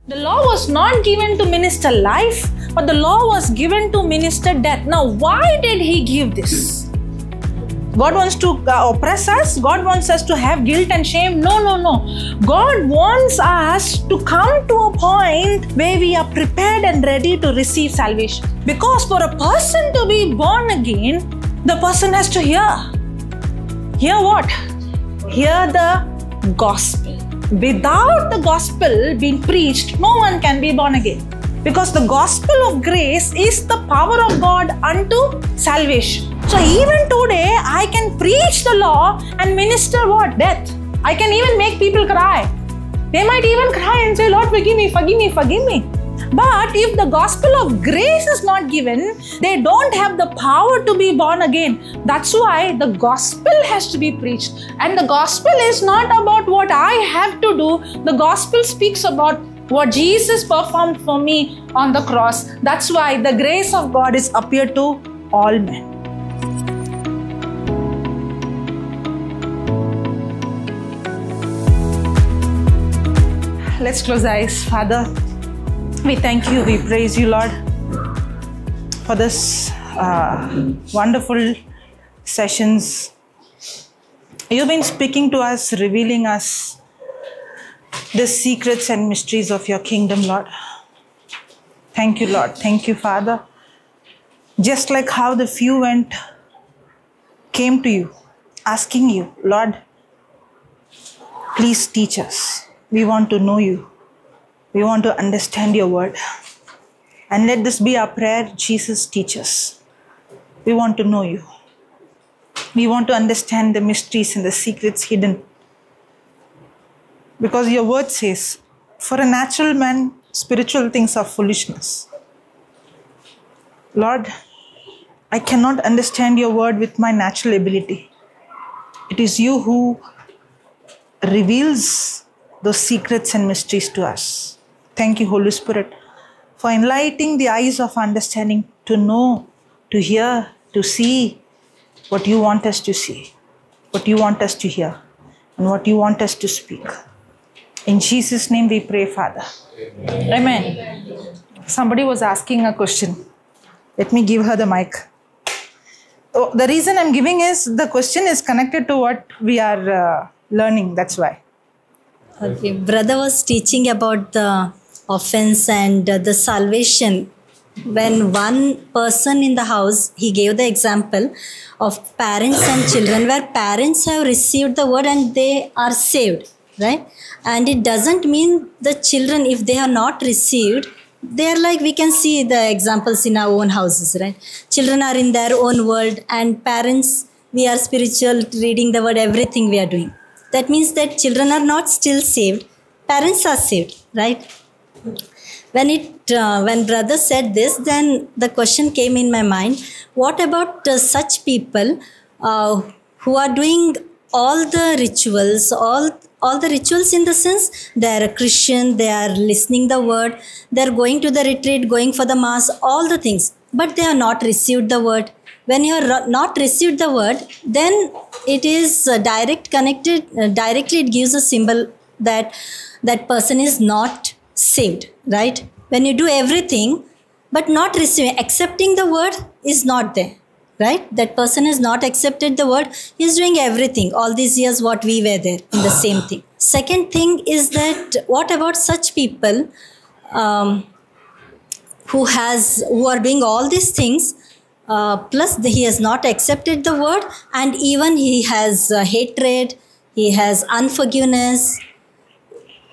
The law was not given to minister life, but the law was given to minister death. Now, why did he give this? God wants to oppress us. God wants us to have guilt and shame. No. God wants us to come to a point where we are prepared and ready to receive salvation. Because for a person to be born again, the person has to hear. Hear what? Hear the gospel. Without the gospel being preached, no one can be born again. Because the gospel of grace is the power of God unto salvation. So even today, I can preach the law and minister what? Death. I can even make people cry. They might even cry and say, Lord, forgive me, forgive me, forgive me. But if the gospel of grace is not given, they don't have the power to be born again. That's why the gospel has to be preached. And the gospel is not about what I have to do. The gospel speaks about what Jesus performed for me on the cross. That's why the grace of God is appeared to all men. Let's close our eyes. Father, we thank you, we praise you, Lord, for this wonderful sessions. You've been speaking to us, revealing us the secrets and mysteries of your kingdom, Lord. Thank you, Lord. Thank you, Father. Just like how the few came to you, asking you, Lord, please teach us. We want to know you. We want to understand your word. And let this be our prayer. Jesus, teach us. We want to know you. We want to understand the mysteries and the secrets hidden. Because your word says, for a natural man, spiritual things are foolishness. Lord, I cannot understand your word with my natural ability. It is you who reveals those secrets and mysteries to us. Thank you, Holy Spirit, for enlightening the eyes of understanding to know, to hear, to see what you want us to see, what you want us to hear, and what you want us to speak. In Jesus' name we pray, Father. Amen. Somebody was asking a question. Let me give her the mic. Oh, the reason I'm giving is the question is connected to what we are learning. That's why. Okay, brother was teaching about the offense and the salvation. When one person in the house, he gave the example of parents and children, where parents have received the word and they are saved, right? And it doesn't mean the children, if they are not received, they are like, we can see the examples in our own houses, right? Children are in their own world, and parents, we are spiritual, reading the word, everything we are doing. That means that children are not still saved. Parents are saved, right? When brother said this, then the question came in my mind, what about such people who are doing all the rituals, all the rituals in the sense, they are a Christian, they are listening the word, they are going to the retreat, going for the mass, all the things, but they have not received the word. When you are not received the word, then it is directly it gives a symbol that that person is not saved, right? When you do everything, but not receiving, accepting the word is not there, right? That person has not accepted the word, he is doing everything, all these years what we were there, in the same thing. Second thing is that, what about such people who are doing all these things, plus he has not accepted the word, and even he has hatred, he has unforgiveness.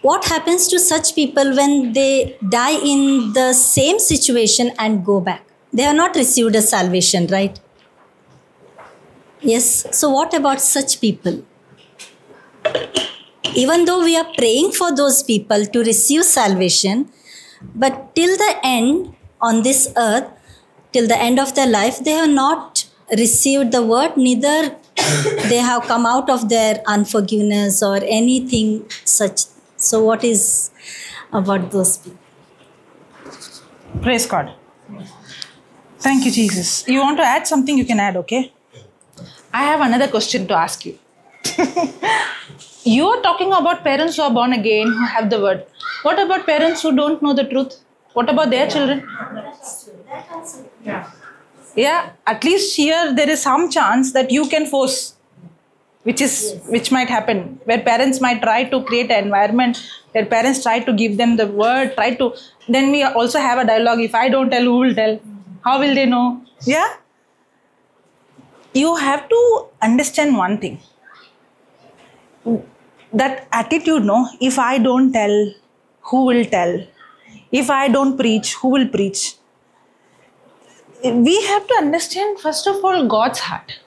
What happens to such people when they die in the same situation and go back? They have not received a salvation, right? Yes. So what about such people? Even though we are praying for those people to receive salvation, but till the end on this earth, till the end of their life, they have not received the word, neither they have come out of their unforgiveness or anything such. So what is about those people? Praise God. Thank you, Jesus. You want to add something, you can add, okay? I have another question to ask you. You are talking about parents who are born again, who have the word. What about parents who don't know the truth? What about their children? Yeah, at least here there is some chance that you can force, which might happen, where parents might try to create an environment where parents try to give them the word, then we also have a dialogue. If I don't tell, who will tell? How will they know? Yeah? You have to understand one thing. That attitude, no? If I don't tell, who will tell? If I don't preach, who will preach? We have to understand, first of all, God's heart.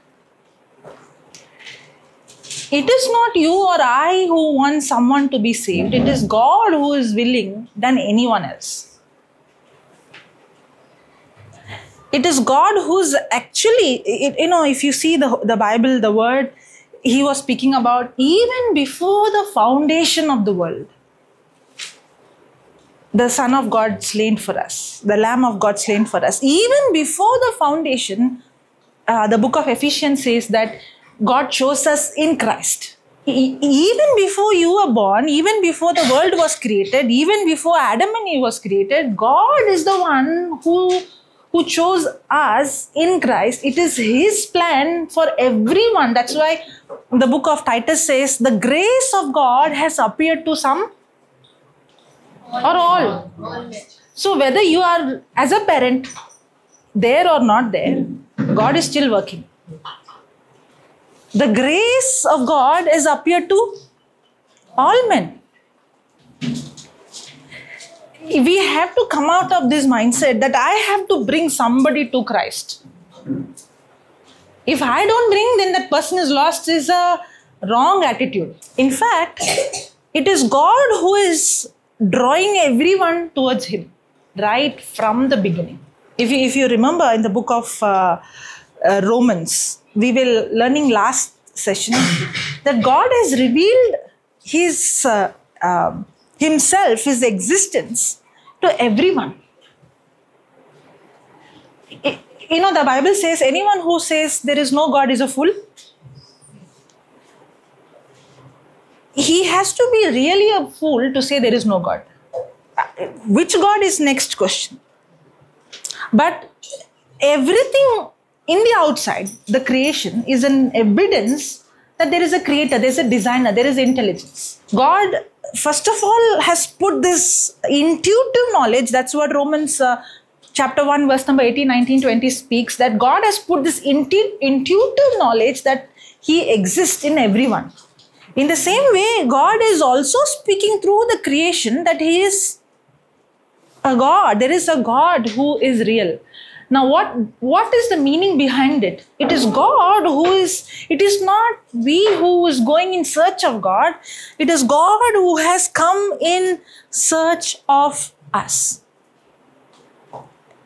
It is not you or I who want someone to be saved. It is God who is willing than anyone else. It is God who's actually, if you see the Bible, the word, he was speaking about even before the foundation of the world. The Son of God slain for us, the Lamb of God slain for us. Even before the foundation, the book of Ephesians says that God chose us in Christ. Even before you were born, even before the world was created, even before Adam and Eve was created, God is the one who chose us in Christ. It is His plan for everyone. That's why the book of Titus says, the grace of God has appeared to some or all. So whether you are, as a parent, there or not there, God is still working. The grace of God has appeared to all men. We have to come out of this mindset that I have to bring somebody to Christ. If I don't bring, then that person is lost, is a wrong attitude. In fact, it is God who is drawing everyone towards Him right from the beginning. If you remember in the book of Romans, we were learning last session that God has revealed His Himself, His existence to everyone. The Bible says anyone who says there is no God is a fool. He has to be really a fool to say there is no God. Which God is next question. But everything in the outside, the creation, is an evidence that there is a creator, there is a designer, there is intelligence. God, first of all, has put this intuitive knowledge. That's what Romans chapter 1, verse number 18, 19, 20 speaks, that God has put this intuitive knowledge that He exists in everyone. In the same way, God is also speaking through the creation that He is a God. There is a God who is real. Now, what is the meaning behind it? It is God it is not we who is going in search of God. It is God who has come in search of us.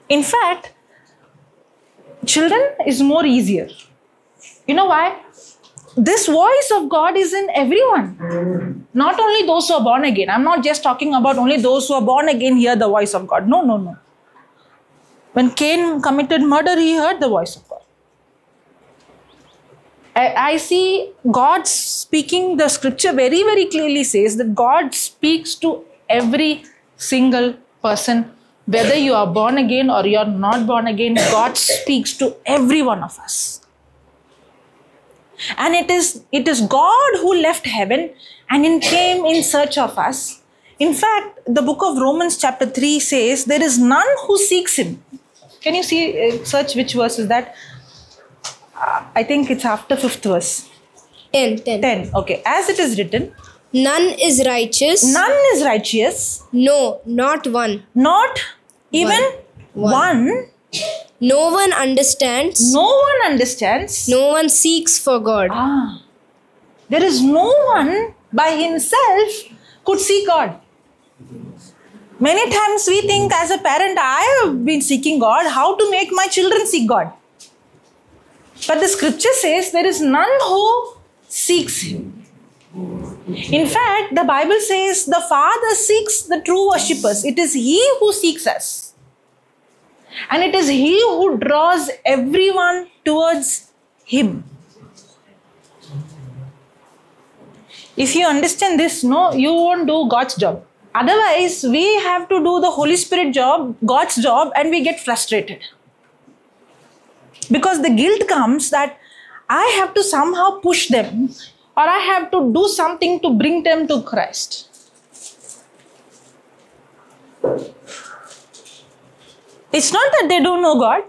In fact, children is more easier. You know why? This voice of God is in everyone. Not only those who are born again. I'm not just talking about only those who are born again hear the voice of God. No. When Cain committed murder, he heard the voice of God. I see God speaking, the scripture very, very clearly says that God speaks to every single person. Whether you are born again or you are not born again, God speaks to every one of us. And it is God who left heaven and came in search of us. In fact, the book of Romans chapter 3 says, there is none who seeks Him. Can you see, search which verse is that? I think it's after 5th verse. 10. Okay. As it is written, none is righteous. None is righteous. No, not one. Not even one. No one understands. No one understands. No one seeks for God. There is no one by himself could see God. Many times we think as a parent, I have been seeking God, how to make my children seek God. But the scripture says there is none who seeks Him. In fact, the Bible says the Father seeks the true worshippers. It is He who seeks us. And it is He who draws everyone towards Him. If you understand this, no, you won't do God's job. Otherwise, we have to do the Holy Spirit job, God's job, and we get frustrated. Because the guilt comes that I have to somehow push them, or I have to do something to bring them to Christ. It's not that they don't know God.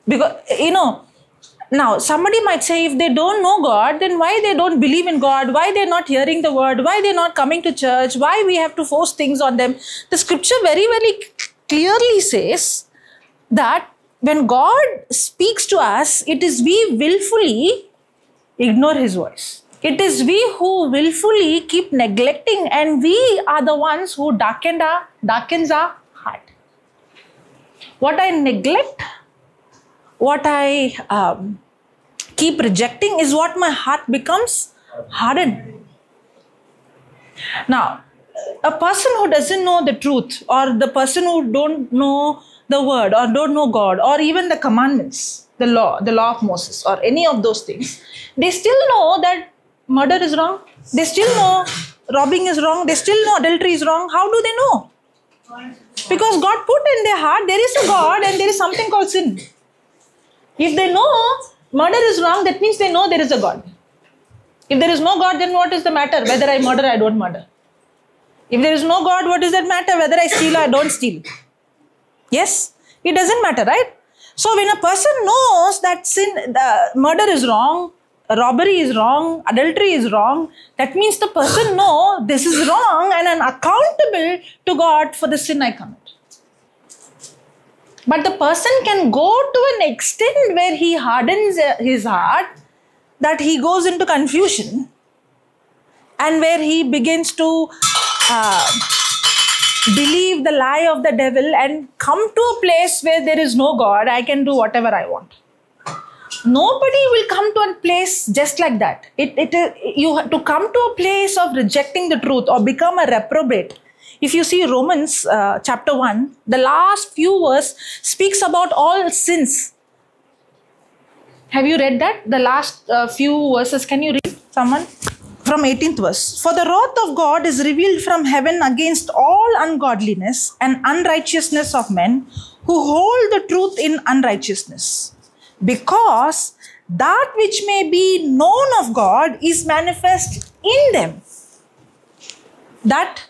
Because, now somebody might say, if they don't know God, then why they don't believe in God? Why they're not hearing the word? Why they're not coming to church? Why we have to force things on them? The scripture very, very clearly says that when God speaks to us, it is we willfully ignore His voice. It is we who willfully keep neglecting, and we are the ones who darkens our heart. What I neglect, what I keep rejecting is what my heart becomes hardened. Now, a person who doesn't know the truth, or the person who don't know the word, or don't know God, or even the commandments, the law of Moses, or any of those things, they still know that murder is wrong. They still know robbing is wrong. They still know adultery is wrong. How do they know? Because God put in their heart, there is a God and there is something called sin. If they know murder is wrong, that means they know there is a God. If there is no God, then what is the matter? Whether I murder or I don't murder. If there is no God, what does that matter? Whether I steal or I don't steal. Yes, it doesn't matter, right? So when a person knows that murder is wrong, robbery is wrong, adultery is wrong, that means the person knows this is wrong and I'm accountable to God for the sin I commit. But the person can go to an extent where he hardens his heart, that he goes into confusion, and where he begins to believe the lie of the devil and come to a place where there is no God. I can do whatever I want. Nobody will come to a place just like that. You have to come to a place of rejecting the truth or become a reprobate. If you see Romans chapter 1, the last few verses speaks about all sins. Have you read that? The last few verses, can you read someone? From 18th verse. For the wrath of God is revealed from heaven against all ungodliness and unrighteousness of men who hold the truth in unrighteousness. Because that which may be known of God is manifest in them. That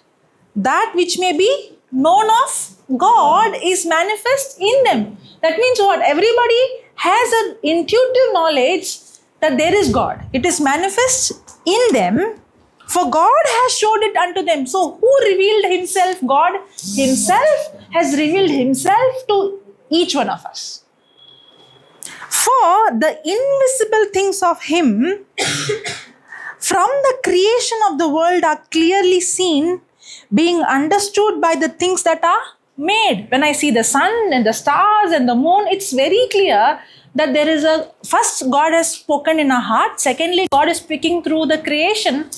which may be known of God is manifest in them. That means what? Everybody has an intuitive knowledge that there is God. It is manifest in them, for God has showed it unto them. So who revealed Himself? God Himself has revealed Himself to each one of us. For the invisible things of Him from the creation of the world are clearly seen, being understood by the things that are made. When I see the sun and the stars and the moon, it's very clear that there is first God has spoken in our heart. Secondly, God is speaking through the creation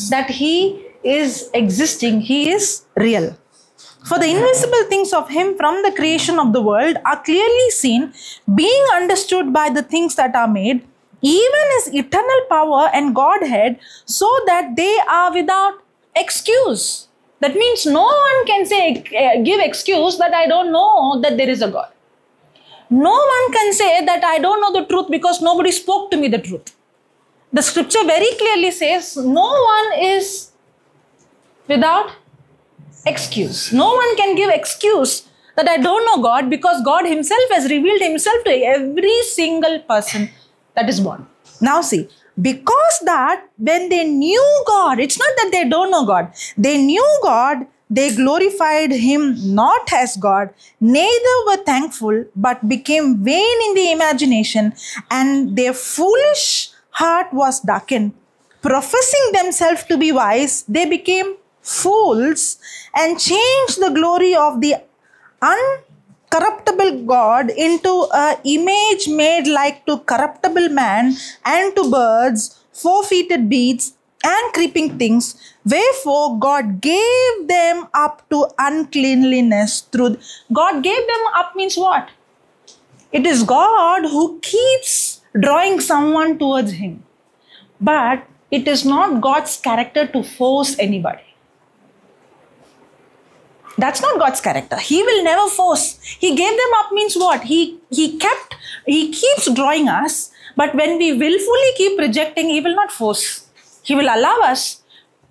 that He is existing. He is real. For the invisible things of Him from the creation of the world are clearly seen, being understood by the things that are made, even His eternal power and Godhead, so that they are without excuse. That means no one can give excuse that I don't know that there is a God. No one can say that I don't know the truth because nobody spoke to me the truth. The scripture very clearly says no one is without excuse. No one can give excuse that I don't know God, because God Himself has revealed Himself to every single person that is born. Now see, because that when they knew God, it's not that they don't know God. They knew God, they glorified Him not as God, neither were thankful, but became vain in the imagination, and their foolish heart was darkened. Professing themselves to be wise, they became fools and changed the glory of the uncorruptible God into an image made like to corruptible man and to birds, four-footed beasts, and creeping things. Wherefore God gave them up to uncleanliness through. God gave them up means what? It is God who keeps drawing someone towards Him. But it is not God's character to force anybody. That's not God's character. He will never force. He gave them up means what? He keeps drawing us, but when we willfully keep rejecting, He will not force. He will allow us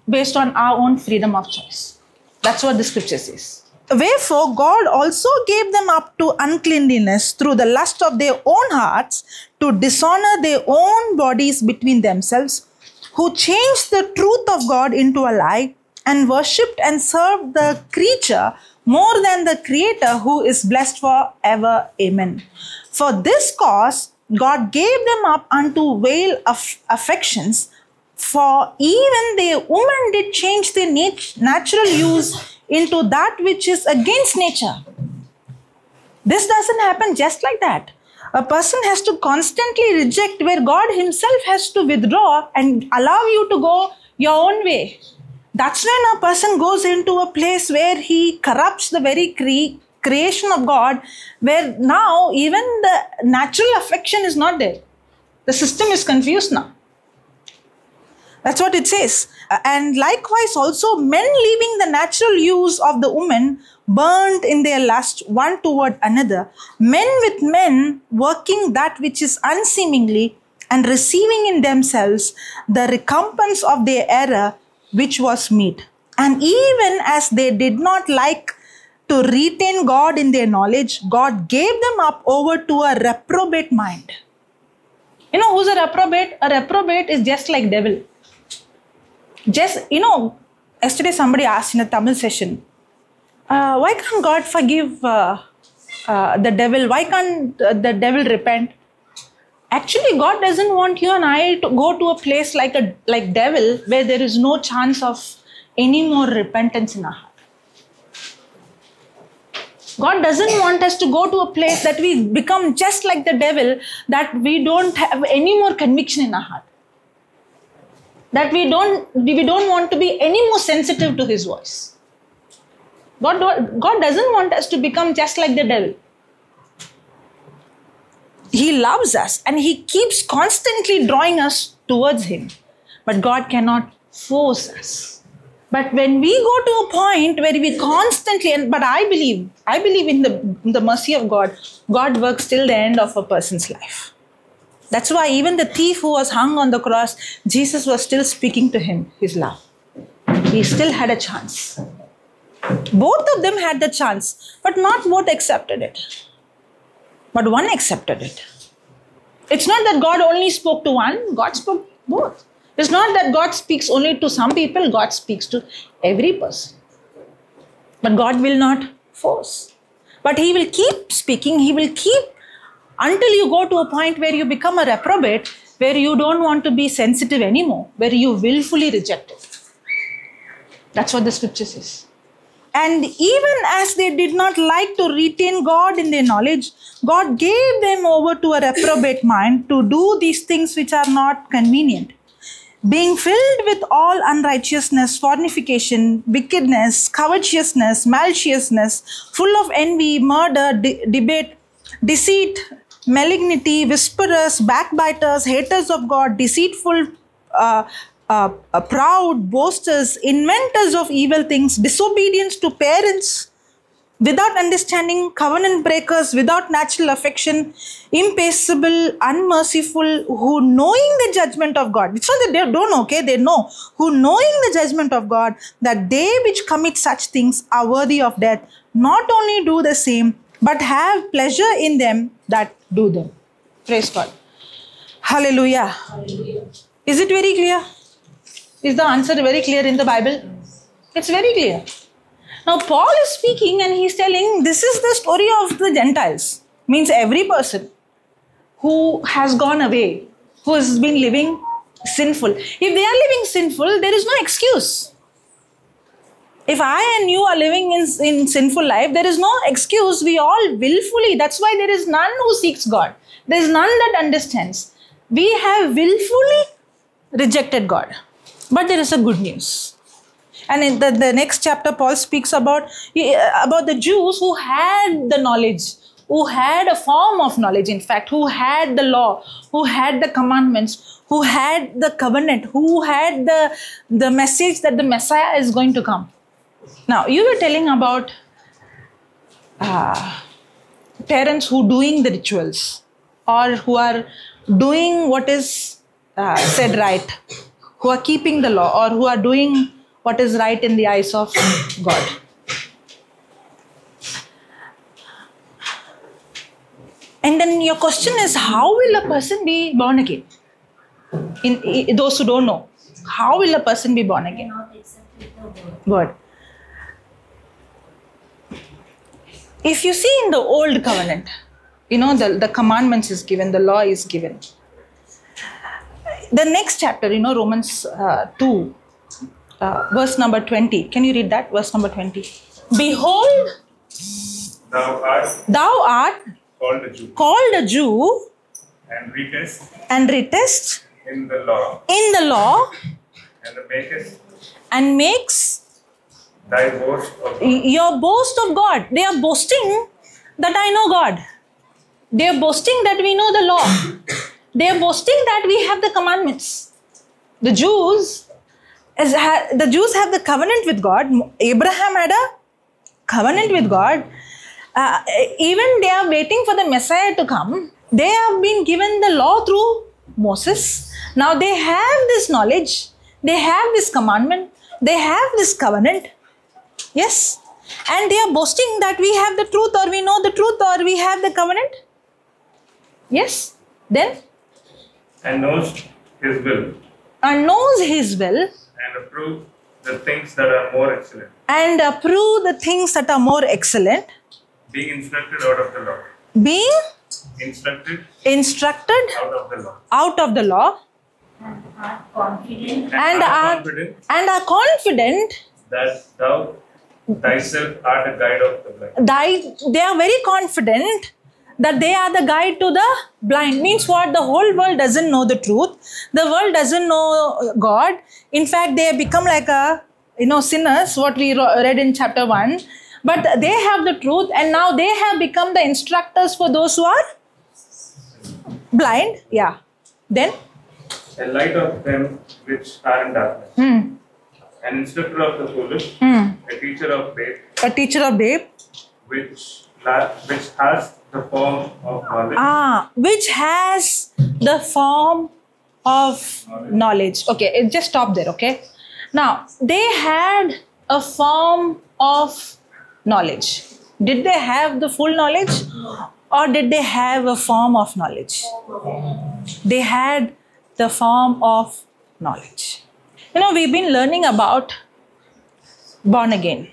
based on our own freedom of choice. That's what the scripture says. Wherefore, God also gave them up to uncleanliness through the lust of their own hearts, to dishonor their own bodies between themselves, who changed the truth of God into a lie, and worshipped and served the creature more than the Creator, who is blessed forever. Amen. For this cause, God gave them up unto vile affections, for even their women did change their natural use into that which is against nature. This doesn't happen just like that. A person has to constantly reject, where God Himself has to withdraw and allow you to go your own way. That's when a person goes into a place where he corrupts the very creation of God, where now even the natural affection is not there. The system is confused now. That's what it says. And likewise also, men leaving the natural use of the woman, burned in their lust one toward another, men with men, working that which is unseemingly, and receiving in themselves the recompense of their error, which was meet. And even as they did not like to retain God in their knowledge, God gave them up over to a reprobate mind. You know who's a reprobate? A reprobate is just like devil. Yesterday somebody asked in a Tamil session, why can't God forgive the devil? Why can't the devil repent? Actually, God doesn't want you and I to go to a place like devil, where there is no chance of any more repentance in our heart. God doesn't want us to go to a place that we become just like the devil, that we don't have any more conviction in our heart. That we don't want to be any more sensitive to His voice. God doesn't want us to become just like the devil. He loves us and He keeps constantly drawing us towards Him. But God cannot force us. But when we go to a point where we constantly, but I believe in the mercy of God, God works till the end of a person's life. That's why even the thief who was hung on the cross, Jesus was still speaking to him, His love. He still had a chance. Both of them had the chance, but not both accepted it. But one accepted it. It's not that God only spoke to one, God spoke both. It's not that God speaks only to some people, God speaks to every person. But God will not force. But He will keep speaking, He will keep, until you go to a point where you become a reprobate, where you don't want to be sensitive anymore, where you willfully reject it. That's what the scripture says. And even as they did not like to retain God in their knowledge, God gave them over to a reprobate mind to do these things which are not convenient. Being filled with all unrighteousness, fornication, wickedness, covetousness, maliciousness, full of envy, murder, debate, deceit, malignity, whisperers, backbiters, haters of God, deceitful, proud, boasters, inventors of evil things, disobedience to parents, without understanding, covenant breakers, without natural affection, impassible, unmerciful, who knowing the judgment of God. It's not that they don't know, okay? They know. Who knowing the judgment of God, that they which commit such things are worthy of death, not only do the same, but have pleasure in them that do them. Praise God. Hallelujah. Hallelujah. Is it very clear? Is the answer very clear in the Bible? It's very clear. Now Paul is speaking and he's telling this is the story of the Gentiles. Means every person who has gone away, who has been living sinful. If they are living sinful, there is no excuse. If I and you are living in sinful life, there is no excuse. We all willfully, that's why there is none who seeks God. There is none that understands. We have willfully rejected God. But there is a good news. And in the next chapter, Paul speaks about the Jews who had the knowledge, who had a form of knowledge, in fact, who had the law, who had the commandments, who had the covenant, who had the message that the Messiah is going to come. Now, you were telling about parents who doing the rituals or who are doing what is said right, who are keeping the law or who are doing what is right in the eyes of God. And then your question is, how will a person be born again? In those who don't know, how will a person be born again? Word. If you see in the old covenant, the commandments is given, the law is given. The next chapter, Romans 2, verse number 20. Can you read that? Verse number 20. Behold, thou art called a Jew and retest in the law and makes thy boast of God. your boast of God. They are boasting that I know God. They are boasting that we know the law. They are boasting that we have the commandments. The Jews have the covenant with God. Abraham had a covenant with God. Even they are waiting for the Messiah to come. They have been given the law through Moses. Now they have this knowledge. They have this commandment. They have this covenant. Yes. And they are boasting that we have the truth or we know the truth or we have the covenant. Yes. Then? And knows his will. And knows his will. And approve the things that are more excellent. And approve the things that are more excellent. Being instructed out of the law. Being instructed out of the law. And are confident. And are confident that thou thyself art a guide of the blind. They are very confident that they are the guide to the blind. Means what? The whole world doesn't know the truth. The world doesn't know God. In fact, they have become like sinners, what we read in chapter 1. But they have the truth and now they have become the instructors for those who are blind. Yeah. Then? A light of them which are in darkness. An instructor of the foolish. A teacher of babe. A teacher of babe. Which has the form of knowledge. Which has the form of knowledge. Okay, just stop there, okay? Now, they had a form of knowledge. Did they have the full knowledge or did they have a form of knowledge? They had the form of knowledge. We've been learning about born again.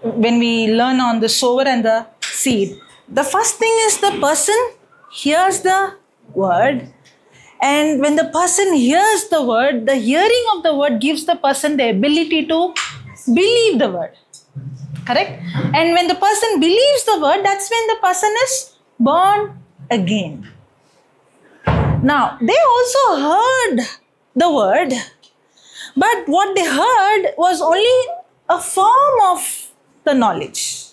When we learn on the sower and the seed, the first thing is the person hears the word, and when the person hears the word, the hearing of the word gives the person the ability to believe the word. Correct? And when the person believes the word, that's when the person is born again. Now, they also heard the word, but what they heard was only a form of the knowledge.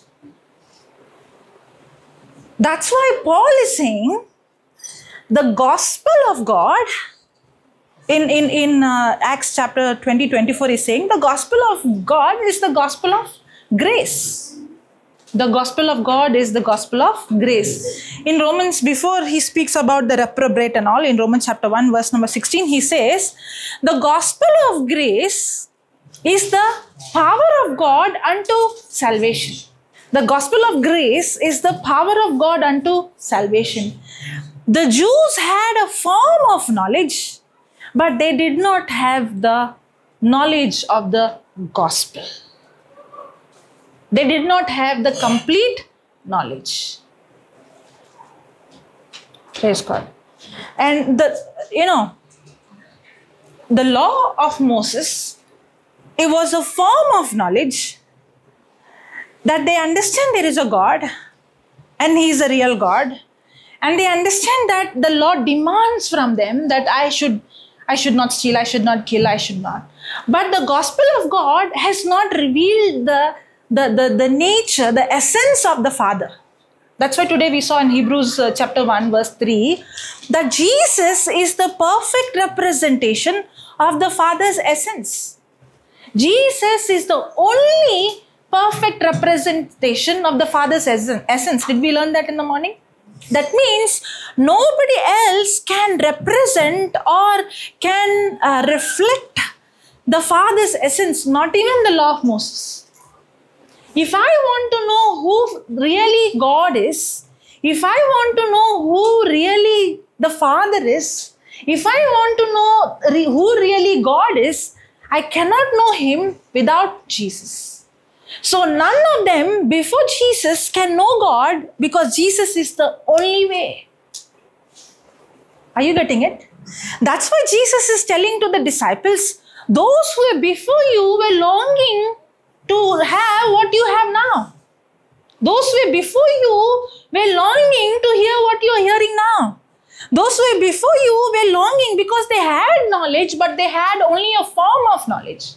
That's why Paul is saying the gospel of God in Acts chapter 20-24 is saying the gospel of God is the gospel of grace. The gospel of God is the gospel of grace. In Romans, before he speaks about the reprobate and all, in Romans chapter 1 verse number 16, he says, the gospel of grace is the power of God unto salvation. The gospel of grace is the power of God unto salvation. The Jews had a form of knowledge, but they did not have the knowledge of the gospel. They did not have the complete knowledge. Praise God. And the law of Moses, it was a form of knowledge that they understand there is a God and He is a real God. And they understand that the law demands from them that I should not steal, I should not kill, I should not. But the gospel of God has not revealed the nature, the essence of the Father. That's why today we saw in Hebrews chapter 1 verse 3 that Jesus is the perfect representation of the Father's essence. Jesus is the only perfect representation of the Father's essence. Did we learn that in the morning? That means nobody else can represent or can reflect the Father's essence, not even the law of Moses. If I want to know who really God is, if I want to know who really the Father is, if I want to know who really God is, I cannot know Him without Jesus. So none of them before Jesus can know God because Jesus is the only way. Are you getting it? That's why Jesus is telling to the disciples, those who were before you were longing to have what you have now. Those who were before you were longing to hear what you are hearing now. Those who were before you were longing because they had knowledge, but they had only a form of knowledge.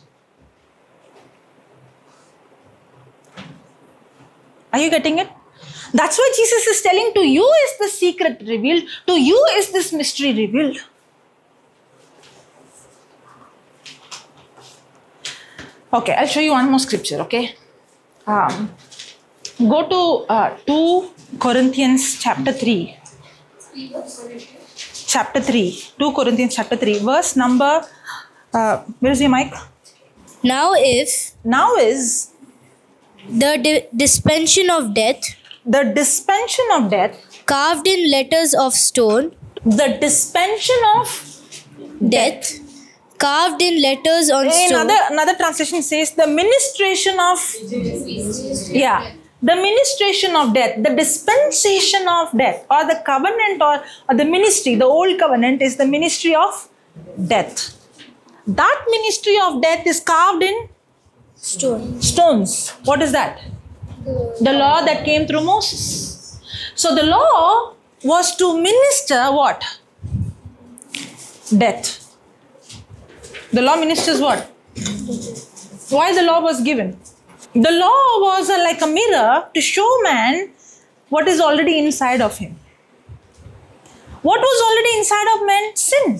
Are you getting it? That's why Jesus is telling, to you is the secret revealed, to you is this mystery revealed. Okay, I'll show you one more scripture, okay? Go to 2 Corinthians chapter 3. Chapter 3. 2 Corinthians chapter 3. Verse number, where is your mic? Now is the dispensation of death, the dispensation of death, carved in letters of stone, the dispensation of death, carved in letters on stone. Another translation says the ministration of, the ministration of death, the dispensation of death, or the covenant or the ministry, the old covenant is the ministry of death. That ministry of death is carved in stones. What is that? The law that came through Moses. So the law was to minister what? Death. The law ministers what? Why the law was given? The law was like a mirror to show man what is already inside of him. What was already inside of man? Sin.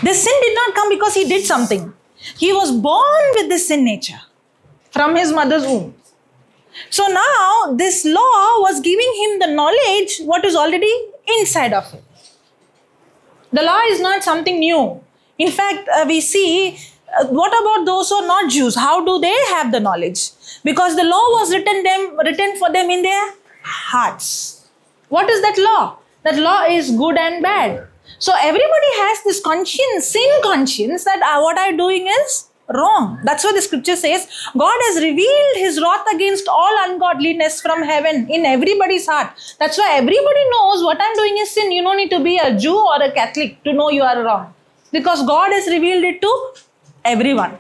This sin did not come because he did something. He was born with this sin nature from his mother's womb. So now this law was giving him the knowledge what is already inside of him. The law is not something new. In fact, we see, what about those who are not Jews? How do they have the knowledge? Because the law was written for them in their hearts. What is that law? That law is good and bad. So everybody has this conscience, sin conscience, that what I'm doing is wrong. That's what the scripture says. God has revealed His wrath against all ungodliness from heaven in everybody's heart. That's why everybody knows what I'm doing is sin. You don't need to be a Jew or a Catholic to know you are wrong. Because God has revealed it to everyone.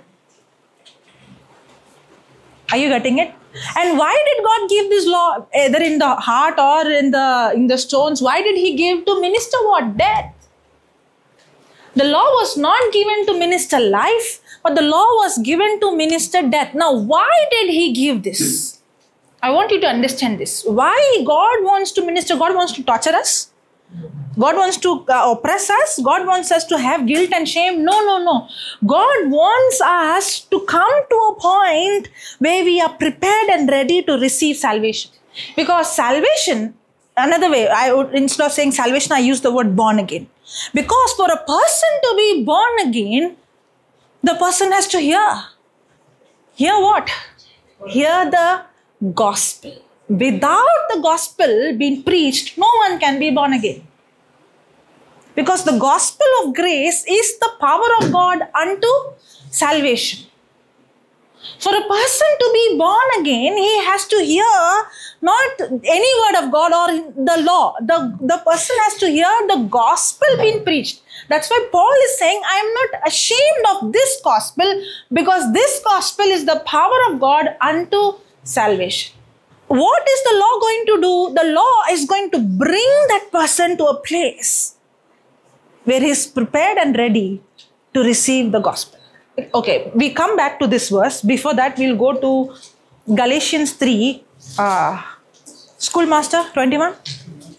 Are you getting it? And why did God give this law either in the heart or in the stones? Why did He give to minister what? Death. The law was not given to minister life, but the law was given to minister death. Now, why did He give this? I want you to understand this. Why God wants to minister? God wants to torture us? God wants to oppress us? God wants us to have guilt and shame? No. God wants us to come to a point where we are prepared and ready to receive salvation. Because salvation, another way, instead of saying salvation, I use the word born again. Because for a person to be born again, the person has to hear. Hear what? Hear the gospel. Without the gospel being preached, no one can be born again. Because the gospel of grace is the power of God unto salvation. For a person to be born again, he has to hear not any word of God or the law. The person has to hear the gospel being preached. That's why Paul is saying, I am not ashamed of this gospel, because this gospel is the power of God unto salvation. What is the law going to do? The law is going to bring that person to a place where he is prepared and ready to receive the gospel. Okay, we come back to this verse. Before that, we'll go to Galatians 3, schoolmaster 21.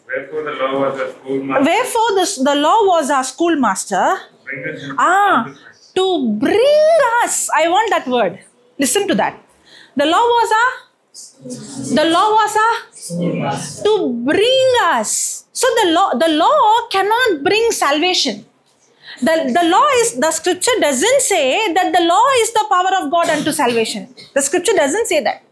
Wherefore the law was a schoolmaster. Wherefore the law was our schoolmaster. Bring us into To to bring us. I want that word. Listen to that. The law was to bring us. So the law cannot bring salvation. The scripture doesn't say that the law is the power of God unto salvation. The scripture doesn't say that.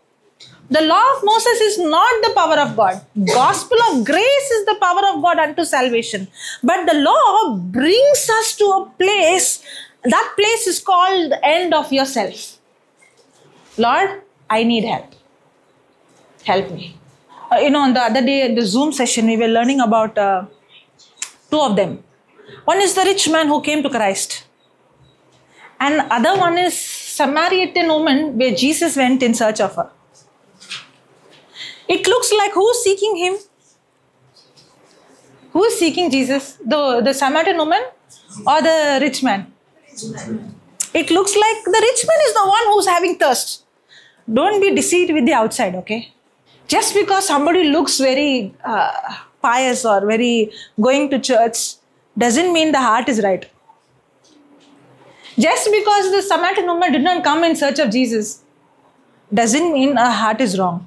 The law of Moses is not the power of God. Gospel of grace is the power of God unto salvation. But the law brings us to a place. That place is called the end of yourself. Lord, I need help. Help me. On the other day, the Zoom session, we were learning about two of them. One is the rich man who came to Christ. And other one is Samaritan woman where Jesus went in search of her. It looks like who's seeking him? Who is seeking Jesus? The Samaritan woman or the rich man? It looks like the rich man is the one who's having thirst. Don't be deceived with the outside, okay? Just because somebody looks very pious or very going to church doesn't mean the heart is right. Just because the Samaritan woman did not come in search of Jesus doesn't mean her heart is wrong.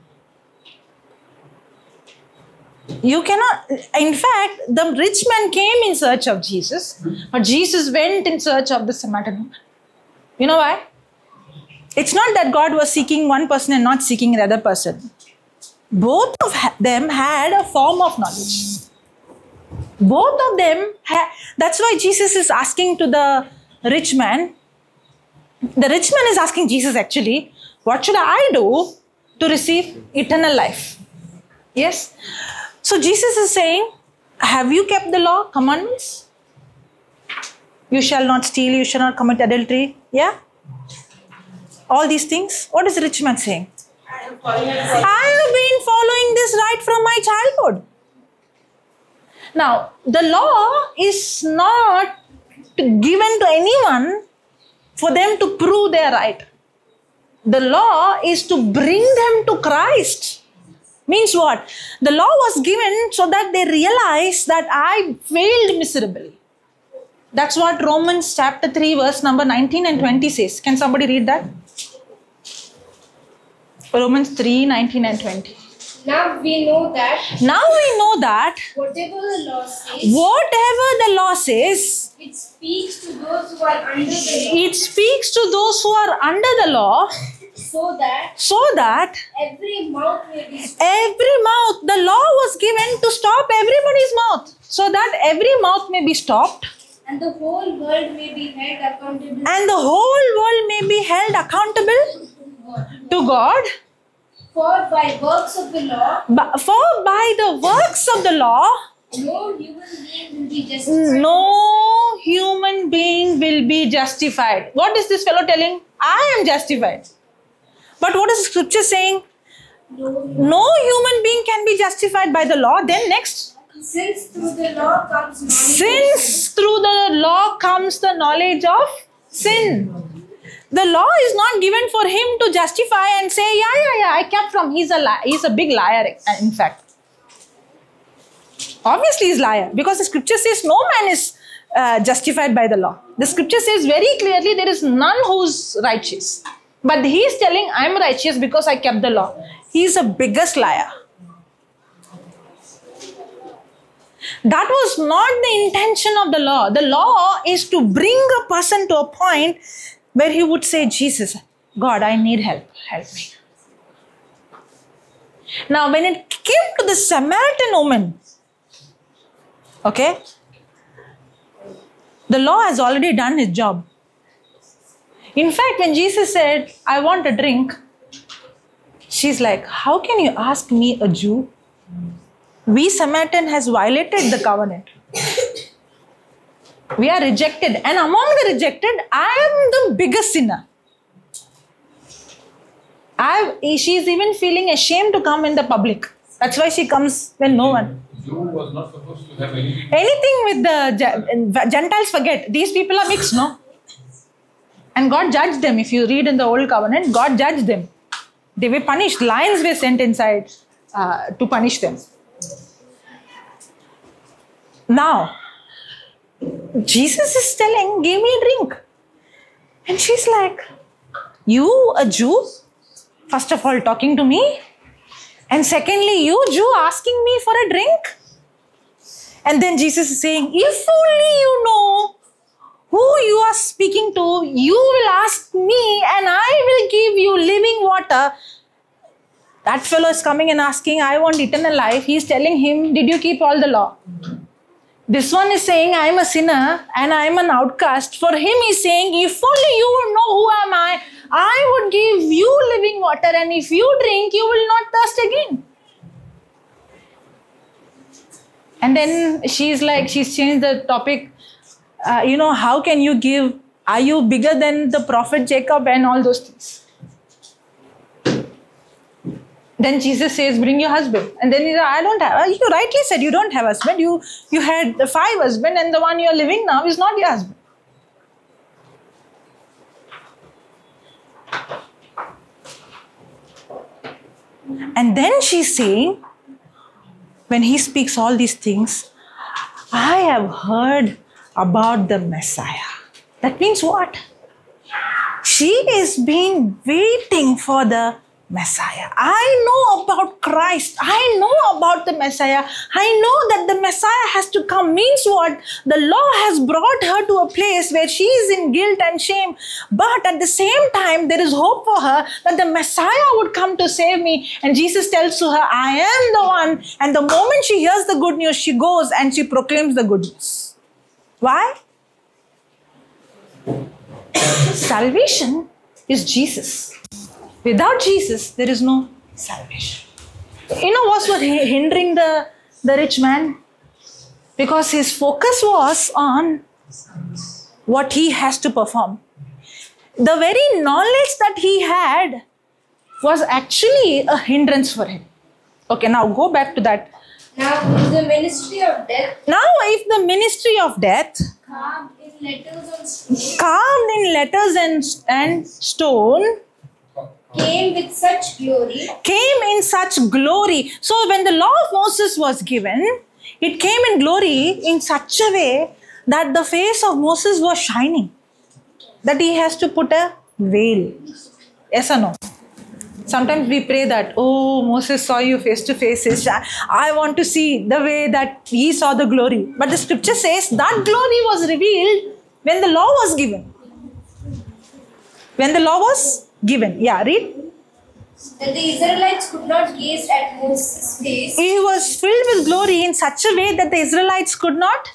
You cannot, in fact, the rich man came in search of Jesus, but Jesus went in search of the Samaritan woman. You know why? It's not that God was seeking one person and not seeking the other person. Both of them had a form of knowledge. Both of them had, that's why Jesus is asking to the rich man. The rich man is asking Jesus actually, what should I do to receive eternal life? Yes. So Jesus is saying, have you kept the law, commandments? You shall not steal, you shall not commit adultery. Yeah? All these things. What is the rich man saying? I have been following this right from my childhood. Now, the law is not given to anyone for them to prove their right. The law is to bring them to Christ. Means what? The law was given so that they realize that I failed miserably. That's what Romans chapter 3 verse number 19 and 20 says. Can somebody read that? Romans 3, 19 and 20. Now we know that whatever the law says, it speaks to those who are under the law. So that every mouth, the law was given to stop everybody's mouth. So that every mouth may be stopped. And the whole world may be held accountable. To God. For by the works of the law, no human being will be justified. What is this fellow telling? I am justified. But what is the scripture saying? No human being can be justified by the law. Then next. Since through the law comes the knowledge of sin. The law is not given for him to justify and say, yeah, I kept from. He's a big liar, in fact. Obviously he's a liar because the scripture says no man is justified by the law. The scripture says very clearly there is none who's righteous. But he is telling I'm righteous because I kept the law. He is the biggest liar. That was not the intention of the law. The law is to bring a person to a point where he would say, Jesus, God, I need help. Help me. Now, when it came to the Samaritan woman, okay, the law has already done his job. In fact, when Jesus said, I want a drink, she's like, how can you ask me, a Jew? We Samaritan has violated the covenant. We are rejected. And among the rejected, I am the biggest sinner. She is even feeling ashamed to come in the public. That's why she comes when no one. Jew was not supposed to have anything with the Gentiles. Forget. These people are mixed, no? And God judged them. If you read in the Old Covenant, God judged them. They were punished. Lions were sent inside to punish them. Now, Jesus is telling, give me a drink. And she's like, you, a Jew, first of all talking to me, and secondly, you, Jew, asking me for a drink? And then Jesus is saying, if only you know who you are speaking to, you will ask me and I will give you living water. That fellow is coming and asking, I want eternal life. He is telling him, did you keep all the law? This one is saying, I am a sinner and I am an outcast. For him, he is saying, if only you would know who am I would give you living water, and if you drink, you will not thirst again. And then she's changed the topic. How can you give? Are you bigger than the prophet Jacob and all those things? Then Jesus says, bring your husband. And then he said, I don't have. You rightly said you don't have husband. You had 5 husbands, and the one you are living now is not your husband. And then she's saying, when he speaks all these things, I have heard about the Messiah. That means what? She is been waiting for the Messiah. I know about Christ. I know about the Messiah. I know that the Messiah has to come. Means what? The law has brought her to a place where she is in guilt and shame. But at the same time, there is hope for her that the Messiah would come to save me. And Jesus tells to her, I am the one. And the moment she hears the good news, she goes and she proclaims the good news. Why? Salvation is Jesus. Without Jesus, there is no salvation. You know what's hindering the rich man? Because his focus was on what he has to perform. The very knowledge that he had was actually a hindrance for him. Okay, now go back to that. Now, if the ministry of death, carved in letters and stone, came in such glory. So when the law of Moses was given, it came in glory in such a way that the face of Moses was shining, that he has to put a veil. Yes or no? Sometimes we pray that, oh, Moses saw you face to face. I want to see the way that he saw the glory. But the scripture says that glory was revealed when the law was given. When the law was given. Yeah, read. That the Israelites could not gaze at Moses' face. He was filled with glory in such a way that the Israelites could not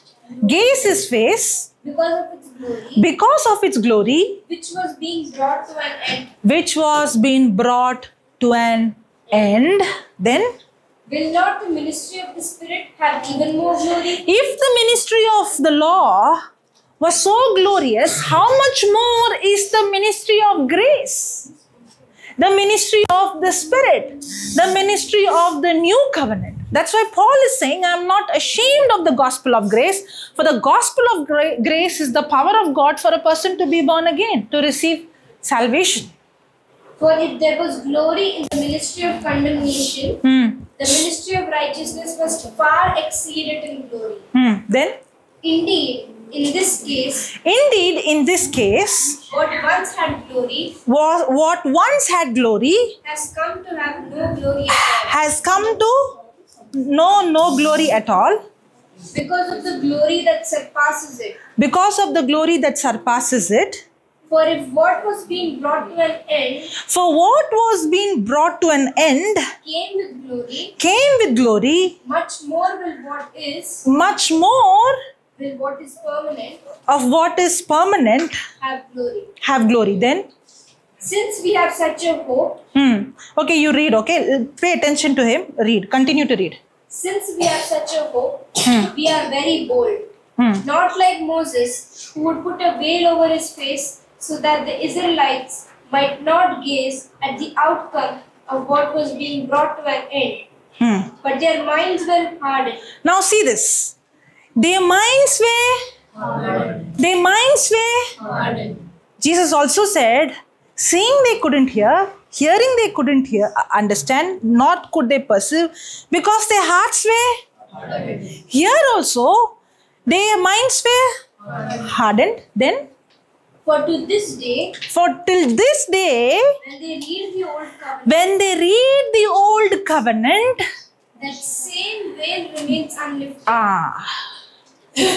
gaze his face. Because of its glory. Which was being brought to an end. Which was being brought to an end. Then? Will not the ministry of the Spirit have even more glory? If the ministry of the law was so glorious, how much more is the ministry of grace? The ministry of the Spirit, the ministry of the new covenant. That's why Paul is saying, I am not ashamed of the gospel of grace, for the gospel of grace is the power of God for a person to be born again, to receive salvation. For if there was glory in the ministry of condemnation, the ministry of righteousness must far exceed it in glory. Then? Indeed, in this case, what once had glory has come to have no glory at all. Has come to know no glory at all. Because of the glory that surpasses it. Because of the glory that surpasses it. For if what was being brought to an end. For what was being brought to an end. Came with glory. Much more will what is. Much more. Will what is permanent. Of what is permanent. Have glory. Have glory. Then. Since we have such a hope. Okay, you read. Okay, pay attention to him. Read. Continue to read. Since we have such a hope, we are very bold. Not like Moses, who would put a veil over his face so that the Israelites might not gaze at the outcome of what was being brought to an end. But their minds were hardened. Now see this. Their minds were hardened. Their minds were hardened. Jesus also said, seeing they couldn't hear, hearing they couldn't understand, nor could they perceive, because their hearts were hardened. Here also, their minds were hardened. Then? For till this day, when they read the old covenant, that same veil remains unlifted.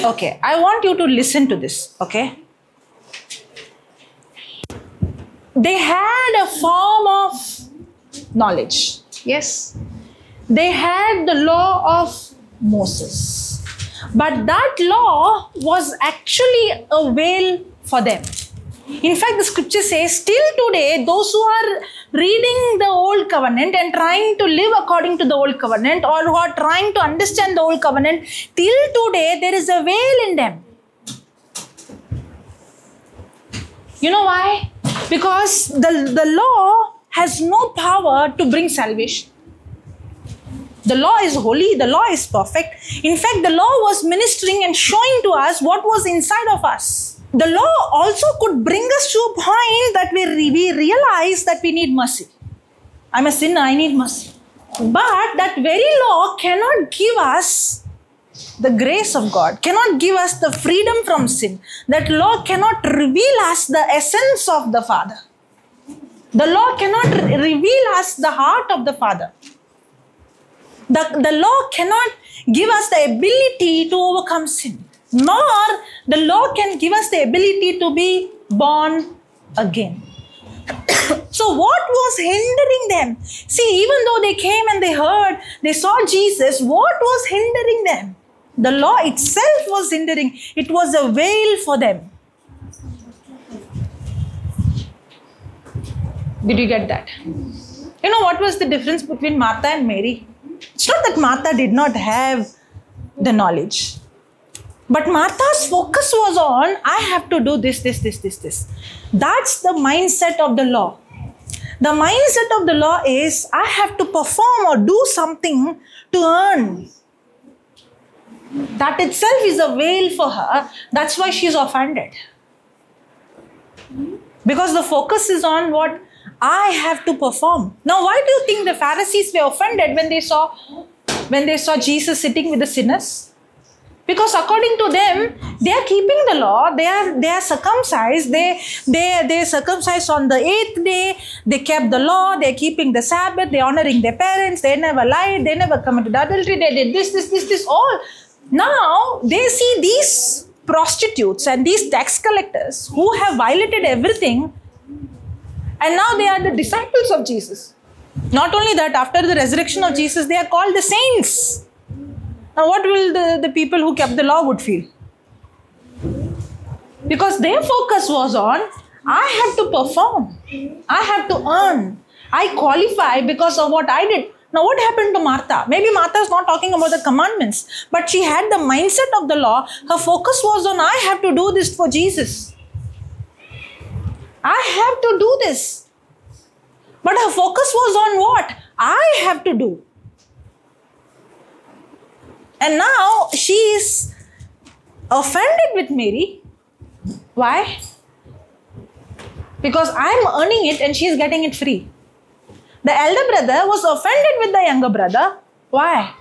Okay, I want you to listen to this, okay? They had a form of knowledge. Yes. They had the law of Moses. But that law was actually a veil for them. In fact, the scripture says, still today, those who are reading the old covenant and trying to live according to the old covenant, or who are trying to understand the old covenant, till today, there is a veil in them. You know why? Because the law has no power to bring salvation. The law is holy, the law is perfect. In fact, the law was ministering and showing to us what was inside of us. The law also could bring us to a point that we realize that we need mercy. I'm a sinner, I need mercy. But that very law cannot give us the grace of God, cannot give us the freedom from sin. That law cannot reveal us the essence of the Father. The law cannot reveal us the heart of the Father. The law cannot give us the ability to overcome sin. Nor the law can give us the ability to be born again. So what was hindering them? See, even though they came and they heard, they saw Jesus, what was hindering them? The law itself was hindering. It was a veil for them. Did you get that? You know what was the difference between Martha and Mary? It's not that Martha did not have the knowledge. But Martha's focus was on, I have to do this. That's the mindset of the law. The mindset of the law is, I have to perform or do something to earn. That itself is a veil for her. That's why she's offended. Because the focus is on what I have to perform. Now, why do you think the Pharisees were offended when they saw Jesus sitting with the sinners? Because according to them, they are keeping the law. They are circumcised. They circumcised on the 8th day. They kept the law. They are keeping the Sabbath. They are honoring their parents. They never lied. They never committed adultery. They did this, all. Now they see these prostitutes and these tax collectors who have violated everything, and now they are the disciples of Jesus. Not only that, after the resurrection of Jesus, they are called the saints. Now what will the people who kept the law would feel? Because their focus was on, I have to perform. I have to earn. I qualify because of what I did. Now what happened to Martha? Maybe Martha is not talking about the commandments, but she had the mindset of the law. Her focus was on, I have to do this for Jesus. I have to do this. But her focus was on what? I have to do. And now she is offended with Mary. Why? Because I am earning it and she is getting it free. The elder brother was offended with the younger brother. Why?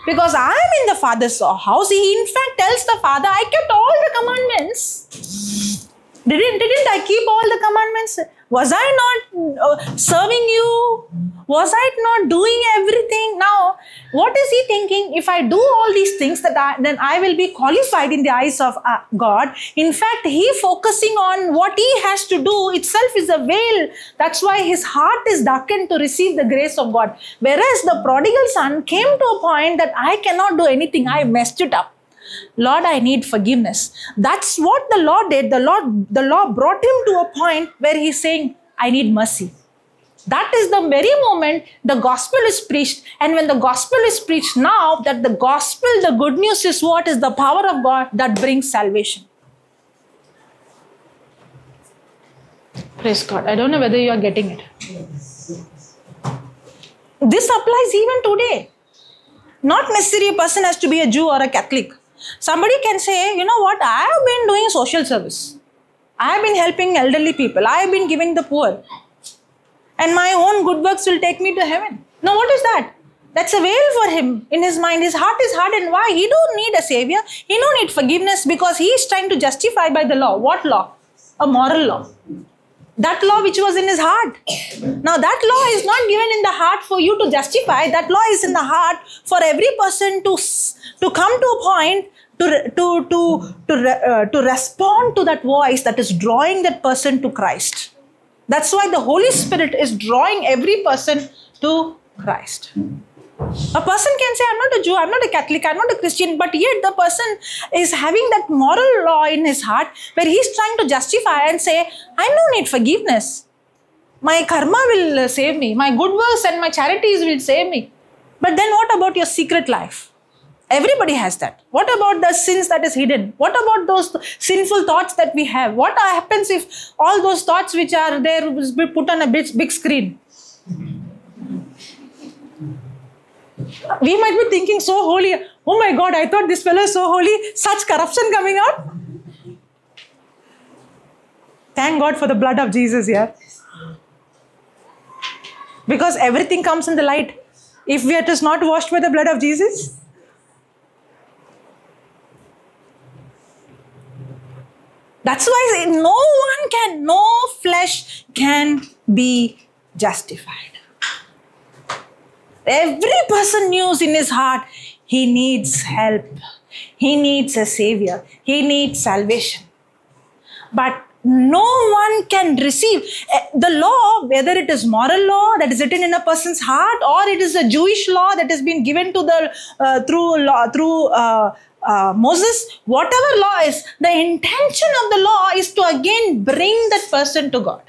Because I am in the father's house. He in fact tells the father, I kept all the commandments. Didn't I keep all the commandments? Was I not serving you? Was I not doing everything? Now, what is he thinking? If I do all these things, then I will be qualified in the eyes of God. In fact, he focusing on what he has to do itself is a veil. That's why his heart is darkened to receive the grace of God. Whereas the prodigal son came to a point that I cannot do anything. I messed it up. Lord, I need forgiveness. That's what the law did. The law brought him to a point where he's saying, I need mercy. That is the very moment the gospel is preached. And when the gospel is preached now, that the gospel, the good news is what? Is the power of God that brings salvation. Praise God. I don't know whether you are getting it. This applies even today. Not necessarily a person has to be a Jew or a Catholic. Somebody can say, you know what, I have been doing social service. I have been helping elderly people. I have been giving the poor. And my own good works will take me to heaven. Now what is that? That's a veil for him in his mind. His heart is hardened. Why? He don't need a savior. He don't need forgiveness because he is trying to justify by the law. What law? a moral law. That law which was in his heart. Now that law is not given in the heart for you to justify. That law is in the heart for every person to come to a point to respond to that voice that is drawing that person to Christ. That's why the Holy Spirit is drawing every person to Christ. A person can say, I'm not a Jew, I'm not a Catholic, I'm not a Christian, but yet the person is having that moral law in his heart where he's trying to justify and say, I don't need forgiveness. My karma will save me. My good works and my charities will save me. But then what about your secret life? Everybody has that. What about the sins that is hidden? What about those sinful thoughts that we have? What happens if all those thoughts which are there will be put on a big screen? We might be thinking so holy. Oh my God, I thought this fellow is so holy. Such corruption coming out. Thank God for the blood of Jesus here. Because everything comes in the light. If it is not washed by the blood of Jesus. That's why no flesh can be justified. Every person knows in his heart, he needs help. He needs a savior. He needs salvation. But no one can receive the law, whether it is moral law that is written in a person's heart, or it is a Jewish law that has been given to the through Moses. Whatever law is, the intention of the law is to again bring that person to God.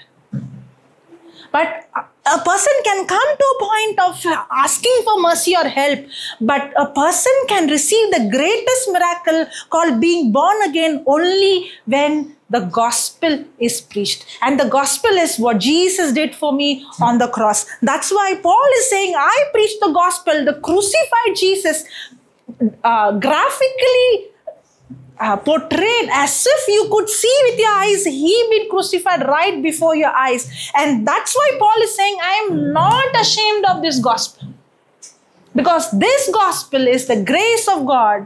But a person can come to a point of asking for mercy or help, but a person can receive the greatest miracle called being born again only when the gospel is preached. And the gospel is what Jesus did for me on the cross. That's why Paul is saying, I preach the gospel, the crucified Jesus, graphically portrayed as if you could see with your eyes, he been crucified right before your eyes. And that's why Paul is saying, I am not ashamed of this gospel. Because this gospel is the grace of God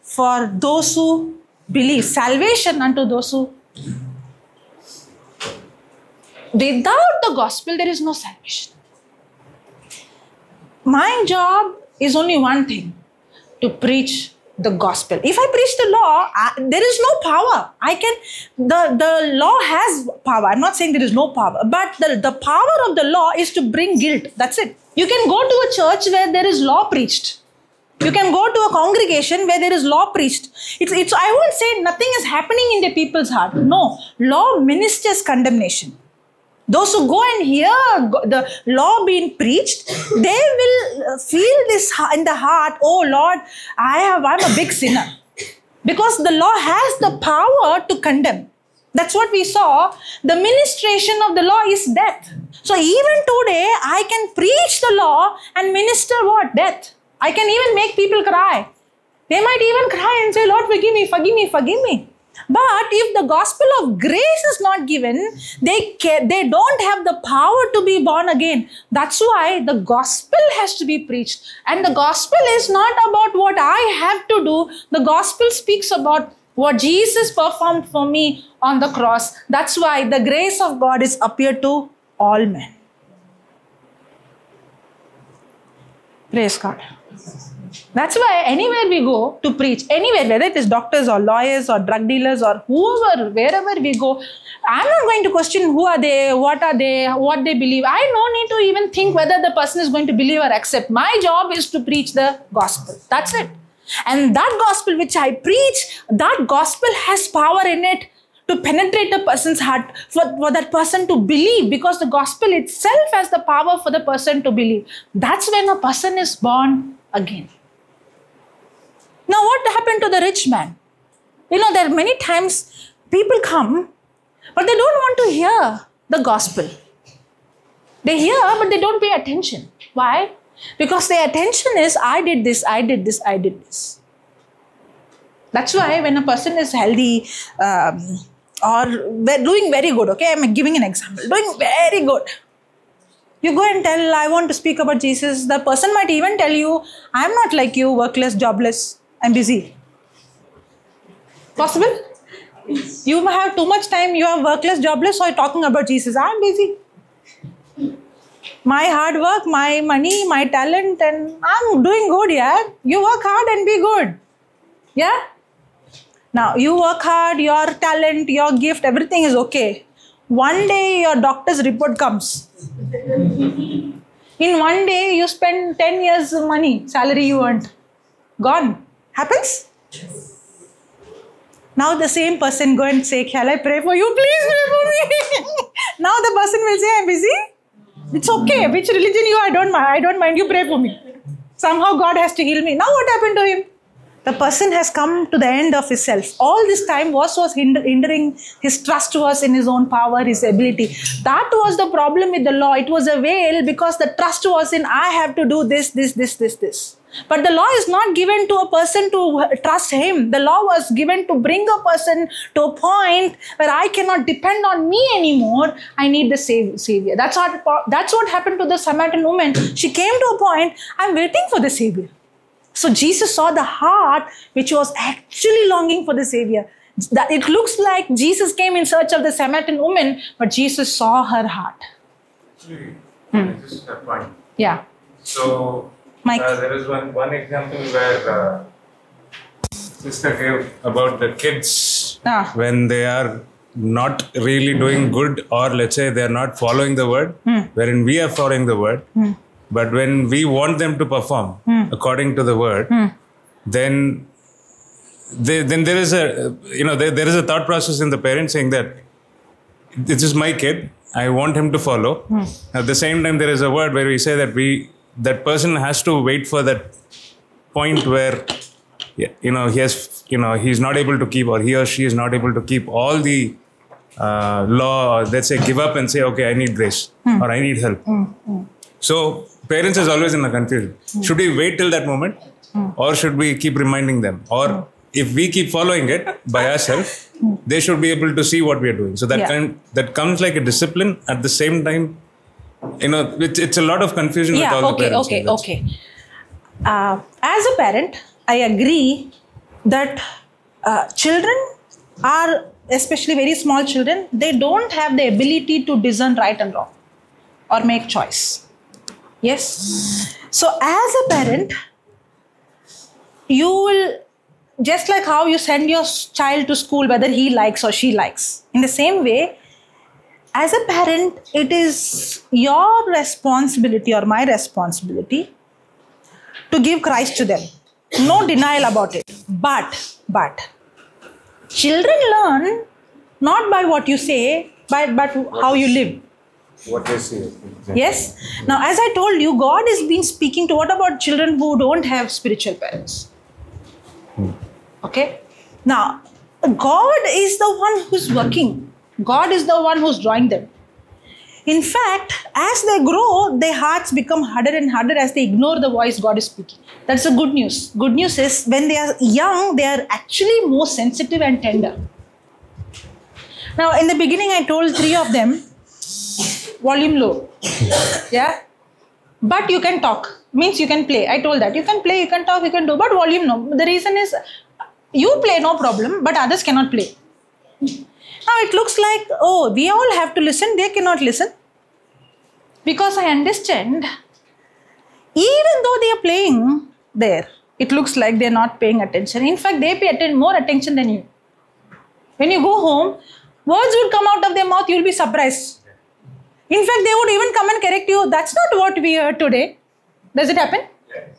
for those who believe. Salvation unto those who. Without the gospel, there is no salvation. My job is only one thing, to preach the gospel. If I preach the law, there is no power. The law has power. I'm not saying there is no power, but the power of the law is to bring guilt. That's it. You can go to a church where there is law preached. You can go to a congregation where there is law preached. I won't say nothing is happening in the people's heart. No, law ministers condemnation. Those who go and hear the law being preached, they will feel this in the heart, oh Lord, I'm a big sinner. Because the law has the power to condemn. That's what we saw. The ministration of the law is death. So even today, I can preach the law and minister what? Death. I can even make people cry. They might even cry and say, Lord, forgive me, forgive me, forgive me. But if the gospel of grace is not given, they don't have the power to be born again. That's why the gospel has to be preached. And the gospel is not about what I have to do. The gospel speaks about what Jesus performed for me on the cross. That's why the grace of God is appeared to all men. Praise God. That's why anywhere we go to preach, anywhere, whether it is doctors or lawyers or drug dealers or whoever, wherever we go, I'm not going to question who are they, what they believe. I don't need to even think whether the person is going to believe or accept. My job is to preach the gospel. That's it. And that gospel which I preach, that gospel has power in it to penetrate a person's heart, for that person to believe, because the gospel itself has the power for the person to believe. That's when a person is born again. Now, what happened to the rich man? There are many times people come, but they don't want to hear the gospel. They hear, but they don't pay attention. Why? Because their attention is, I did this, I did this, I did this. That's why when a person is healthy or doing very good, okay, I'm giving an example, doing very good. You go and tell, I want to speak about Jesus. The person might even tell you, I'm not like you, workless, jobless, I'm busy. Possible? You have too much time, you are workless, jobless, so you're talking about Jesus. I'm busy. My hard work, my money, my talent, and I'm doing good, yeah. You work hard and be good. Yeah? Now, you work hard, your talent, your gift, everything is okay. One day your doctor's report comes. In one day, you spend 10 years money, salary you earned. Gone. Happens? Now the same person go and say, shall I pray for you? Please pray for me. Now the person will say, I'm busy. It's okay. Which religion you? I don't mind. You pray for me. Somehow God has to heal me. Now what happened to him? The person has come to the end of his self. All this time was hindering his trust was in his own power, his ability. That was the problem with the law. It was a veil because the trust was in I have to do this. But the law is not given to a person to trust him. The law was given to bring a person to a point where I cannot depend on me anymore. I need the Savior. That's what happened to the Samaritan woman. She came to a point, I'm waiting for the Savior. So Jesus saw the heart which was actually longing for the Savior. That it looks like Jesus came in search of the Samaritan woman, but Jesus saw her heart. Actually, just a point. Yeah. So, there is one example where sister gave about the kids when they are not really doing good, or let's say they are not following the word, wherein we are following the word. But when we want them to perform according to the word, then there is a there is a thought process in the parent saying that this is my kid, I want him to follow. At the same time, there is a word where we say that that person has to wait for that point where he's not able to keep, or he or she is not able to keep all the law. Let's say give up and say, okay, I need grace or I need help. So parents is always in a confusion. Should we wait till that moment, or should we keep reminding them? Or if we keep following it by ourselves, they should be able to see what we are doing. So that comes like a discipline. At the same time, it's a lot of confusion with all the parents. Okay. As a parent, I agree that children are, especially very small children, they don't have the ability to discern right and wrong or make choice. Yes. So as a parent, you will, just like how you send your child to school whether he likes or she likes, in the same way, as a parent, it is your responsibility or my responsibility to give Christ to them. No denial about it. But children learn not by what you say, but how you live. What they see. Exactly. Yes. Now, as I told you, God has been speaking to, what about children who don't have spiritual parents? Okay. Now, God is the one who's working. God is the one who's drawing them. In fact, as they grow, their hearts become harder and harder as they ignore the voice God is speaking. That's the good news. Good news is when they are young, they are actually more sensitive and tender. Now, in the beginning, I told 3 of them, volume low. Yeah. But you can talk. Means you can play. I told that. You can play, you can talk, you can do. But volume no. The reason is, you play no problem, but others cannot play. Now it looks like, oh, we all have to listen. They cannot listen. Because I understand, even though they are playing there, it looks like they are not paying attention. In fact, they pay more attention than you. When you go home, words would come out of their mouth, you will be surprised. In fact, they would even come and correct you. That's not what we heard today. Does it happen? Yes.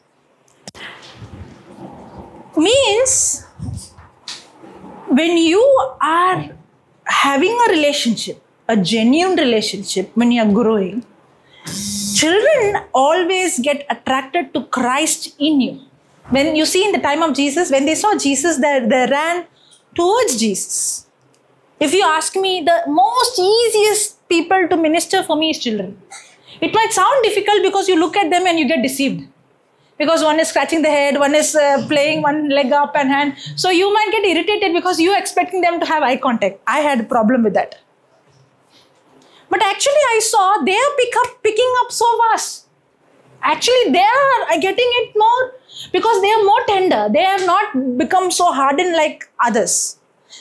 Means, when you are having a relationship, a genuine relationship, when you are growing, children always get attracted to Christ in you. When you see in the time of Jesus, when they saw Jesus, they ran towards Jesus. If you ask me, the most easiest people to minister for me is children. It might sound difficult because you look at them and you get deceived. Because one is scratching the head, one is playing one leg up and hand. So you might get irritated because you are expecting them to have eye contact. I had a problem with that. But actually I saw they are picking up so fast. Actually they are getting it more because they are more tender. They have not become so hardened like others.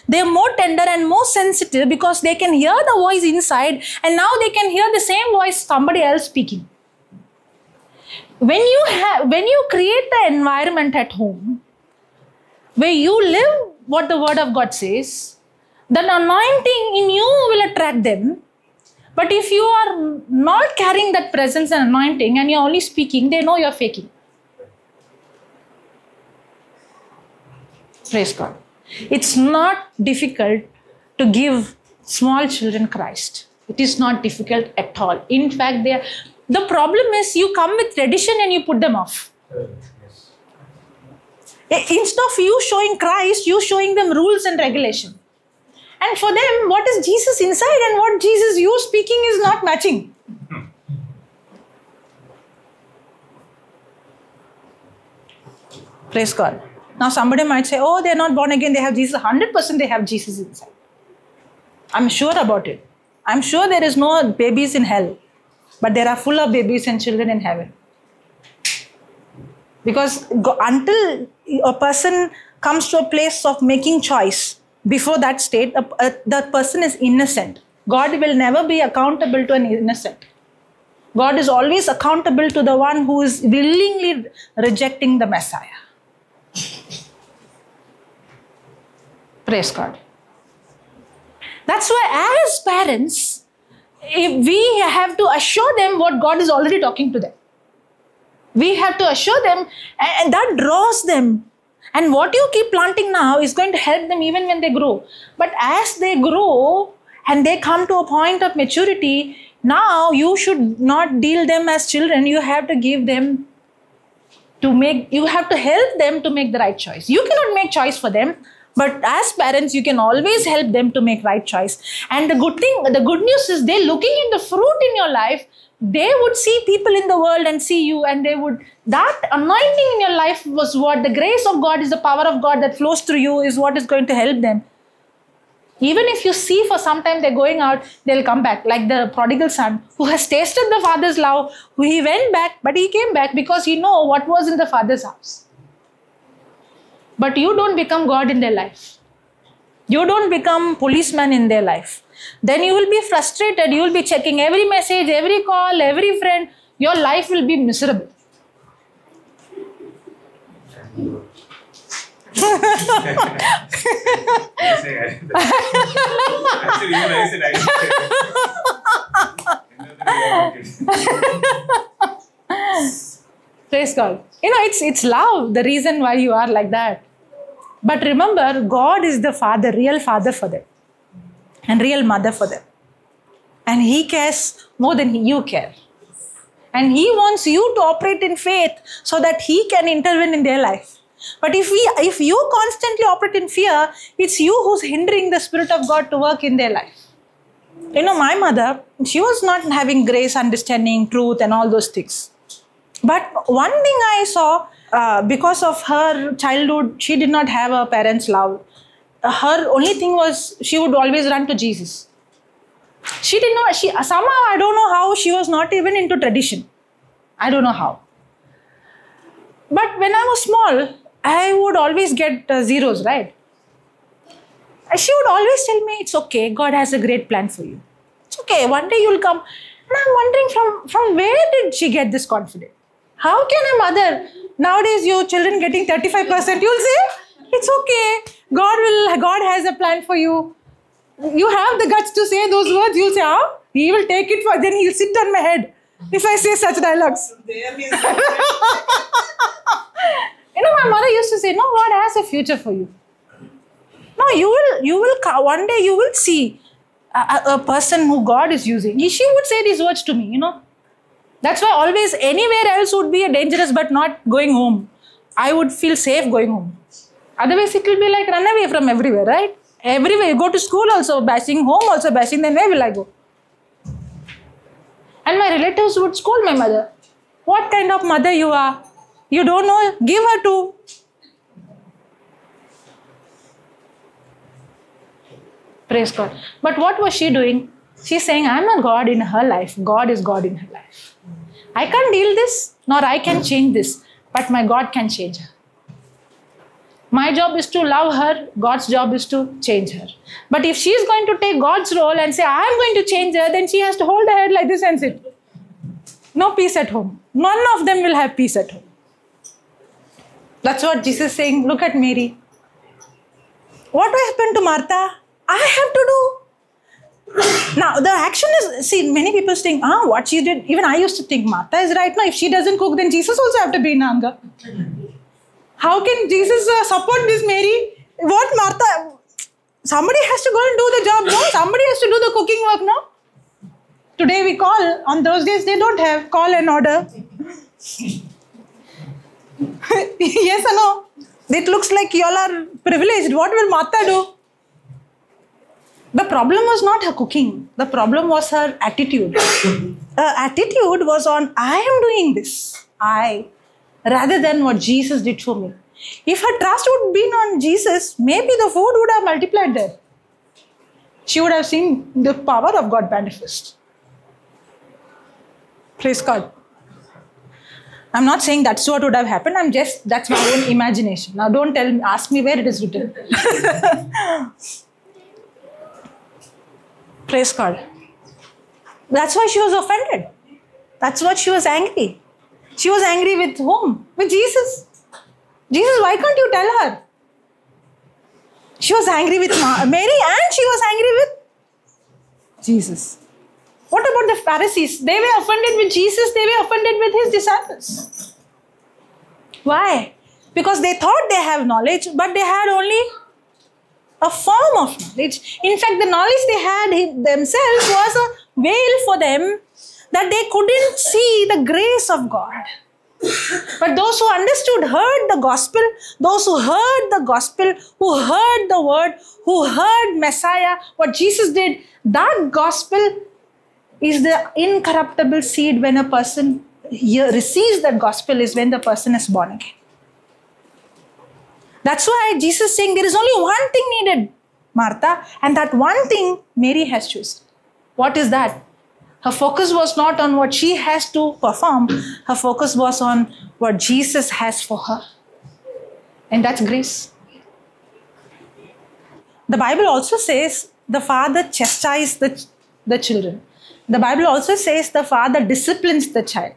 They're more tender and more sensitive because they can hear the voice inside, and now they can hear the same voice somebody else speaking. When you create the environment at home where you live what the word of God says, the anointing in you will attract them. But if you are not carrying that presence and anointing and you're only speaking, they know you're faking. Praise God. It's not difficult to give small children Christ. It is not difficult at all. In fact, the problem is you come with tradition and you put them off. Instead of you showing Christ, you showing them rules and regulation. And for them, what is Jesus inside and what Jesus you speaking is not matching. Praise God. Now somebody might say, oh, they're not born again, they have Jesus. 100% they have Jesus inside. I'm sure about it. I'm sure there is no babies in hell. But there are full of babies and children in heaven. Because until a person comes to a place of making choice, before that state, that person is innocent. God will never be accountable to an innocent. God is always accountable to the one who is willingly rejecting the Messiah. Praise God. That's why as parents, we have to assure them what God is already talking to them. We have to assure them, and that draws them. And what you keep planting now is going to help them even when they grow. But as they grow and they come to a point of maturity, now you should not deal them as children. You have to give them you have to help them to make the right choice. You cannot make choice for them, but as parents, you can always help them to make right choice. And the good news is they're looking at the fruit in your life. They would see people in the world and see you, and that anointing in your life was what the grace of God is, the power of God that flows through you is what is going to help them. Even if you see for some time they're going out, they'll come back. Like the prodigal son who has tasted the father's love, he went back, but he came back because he knew what was in the father's house. But you don't become God in their life. You don't become policeman in their life. Then you will be frustrated. You will be checking every message, every call, every friend. Your life will be miserable. Praise God. It's love, the reason why you are like that. But remember, God is the father, real father for them. And real mother for them. And He cares more than you care. And He wants you to operate in faith so that He can intervene in their life. But if you constantly operate in fear, it's you who's hindering the Spirit of God to work in their life. My mother, she was not having grace, understanding, truth and all those things. But one thing I saw, because of her childhood, she did not have her parents' love. Her only thing was she would always run to Jesus. Somehow, I don't know how, she was not even into tradition. I don't know how. But when I was small, I would always get zeros, right? She would always tell me, it's okay, God has a great plan for you. It's okay, one day you'll come. And I'm wondering from where did she get this confidence? How can a mother, nowadays your children getting 35%, you'll say, it's okay, God has a plan for you. You have the guts to say those words, you'll say, He will take it then He'll sit on my head if I say such dialogues. My mother used to say, no, God has a future for you. No, one day you will see a person who God is using. She would say these words to me, That's why always anywhere else would be dangerous, but not going home. I would feel safe going home. Otherwise, it will be like run away from everywhere, right? Everywhere. You go to school also bashing, home also bashing, then where will I go? And my relatives would scold my mother. What kind of mother you are? You don't know, give her to. Praise God. But what was she doing? She's saying, I'm not God in her life. God is God in her life. I can't deal this, nor I can change this. But my God can change her. My job is to love her. God's job is to change her. But if she is going to take God's role and say, I am going to change her, then she has to hold her head like this and sit. No peace at home. None of them will have peace at home. That's what Jesus is saying. Look at Mary. What happened to Martha? I have to do. Now, the action is, see, many people think, what she did. Even I used to think, Martha is right now. If she doesn't cook, then Jesus also have to be in anger. How can Jesus support this Mary? What Martha? Somebody has to go and do the job, no? Somebody has to do the cooking work, no? Today we call. On those days, they don't have call and order. Yes or no? It looks like you all are privileged. What will Martha do? The problem was not her cooking. The problem was her attitude. Her attitude was on, I am doing this. Rather than what Jesus did for me. If her trust would have been on Jesus, maybe the food would have multiplied there. She would have seen the power of God manifest. Praise God. I'm not saying that's what would have happened. That's my own imagination. Now don't ask me where it is written. Praise God. That's why she was offended. That's what she was angry. She was angry with whom? With Jesus. Jesus, why can't you tell her? She was angry with Mary and she was angry with Jesus. What about the Pharisees? They were offended with Jesus. They were offended with his disciples. Why? Because they thought they have knowledge, but they had only a form of knowledge. In fact, the knowledge they had themselves was a veil for them that they couldn't see the grace of God. But those who understood, heard the gospel, those who heard the gospel, who heard the word, who heard Messiah, what Jesus did, that gospel is the incorruptible seed. When a person receives that gospel is when the person is born again. That's why Jesus is saying there is only one thing needed, Martha, and that one thing Mary has chosen. What is that? Her focus was not on what she has to perform. Her focus was on what Jesus has for her. And that's grace. The Bible also says the father chastises the children. The Bible also says the father disciplines the child.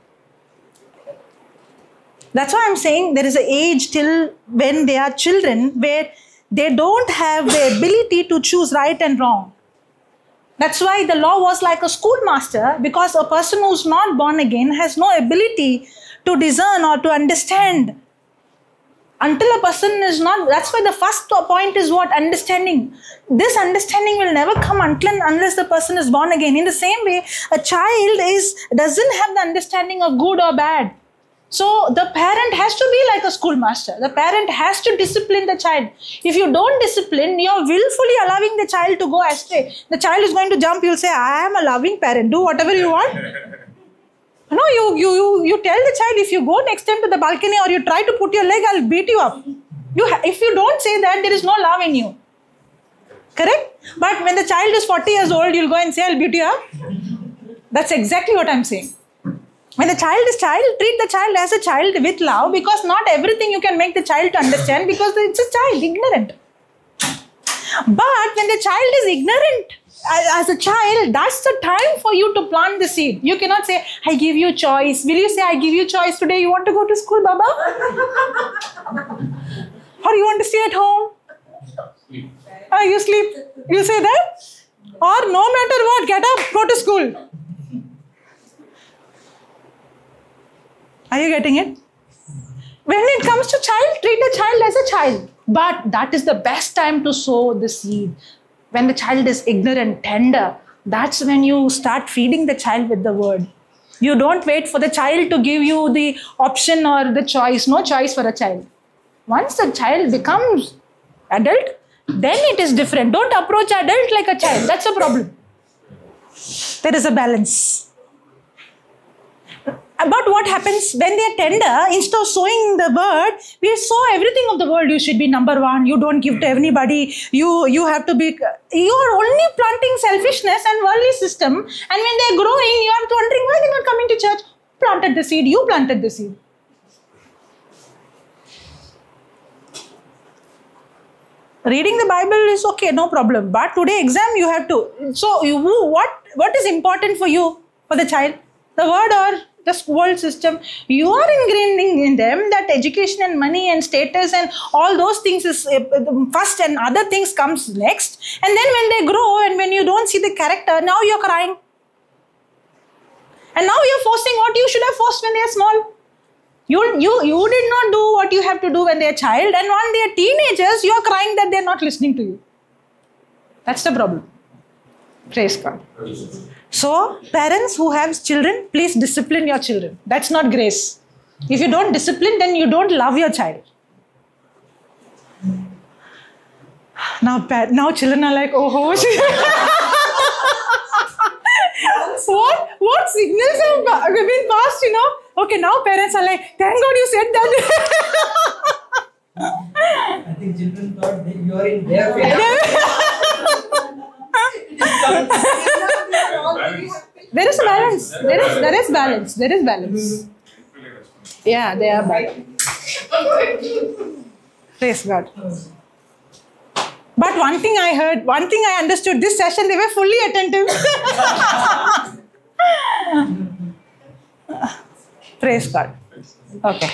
That's why I'm saying there is an age till when they are children where they don't have the ability to choose right and wrong. That's why the law was like a schoolmaster, because a person who's not born again has no ability to discern or to understand. Until a person is not, that's why the first point is what? Understanding. This understanding will never come unless the person is born again. In the same way, a child doesn't have the understanding of good or bad. So the parent has to be like a schoolmaster. The parent has to discipline the child. If you don't discipline, you're willfully allowing the child to go astray. The child is going to jump, you'll say, I am a loving parent, do whatever you want. No, you tell the child, if you go next time to the balcony or you try to put your leg, I'll beat you up. If you don't say that, there is no love in you. Correct? But when the child is 40 years old, you'll go and say, I'll beat you up. That's exactly what I'm saying. When the child is treat the child as a child with love, because not everything you can make the child to understand, because it's a child, ignorant. But when the child is ignorant as a child, that's the time for you to plant the seed. You cannot say, I give you choice. Will you say, I give you choice today? You want to go to school, Baba? Or you want to stay at home? You sleep. You say that? Or no matter what, get up, go to school. Are you getting it? When it comes to child, treat the child as a child. But that is the best time to sow the seed. When the child is ignorant, tender, that's when you start feeding the child with the word. You don't wait for the child to give you the option or the choice. No choice for a child. Once the child becomes adult, then it is different. Don't approach adult like a child. That's a problem. There is a balance. But what happens when they are tender, instead of sowing the word, we sow everything of the world. You should be number one. You don't give to anybody. You have to be, you are only planting selfishness and worldly system. And when they are growing, you are wondering why they are not coming to church. Planted the seed. You planted the seed. Reading the Bible is okay, no problem. But today exam you have to. So what is important for you, for the child? The word or the world system? You are ingraining in them that education and money and status and all those things is first and other things comes next. And then when they grow and when you don't see the character, now you're crying. And now you're forcing what you should have forced when they are small. You did not do what you have to do when they are child, and when they are teenagers, you are crying that they are not listening to you. That's the problem. Praise God. So, parents who have children, please discipline your children. That's not grace. If you don't discipline, then you don't love your child. Now children are like, oh, what signals have been passed, you know? Okay, now parents are like, thank God you said that. I think children thought that you are in their favor. There is balance. There is balance. There is balance. Yeah, they are balanced. Praise God. But one thing I understood, this session, they were fully attentive. Praise God. Okay.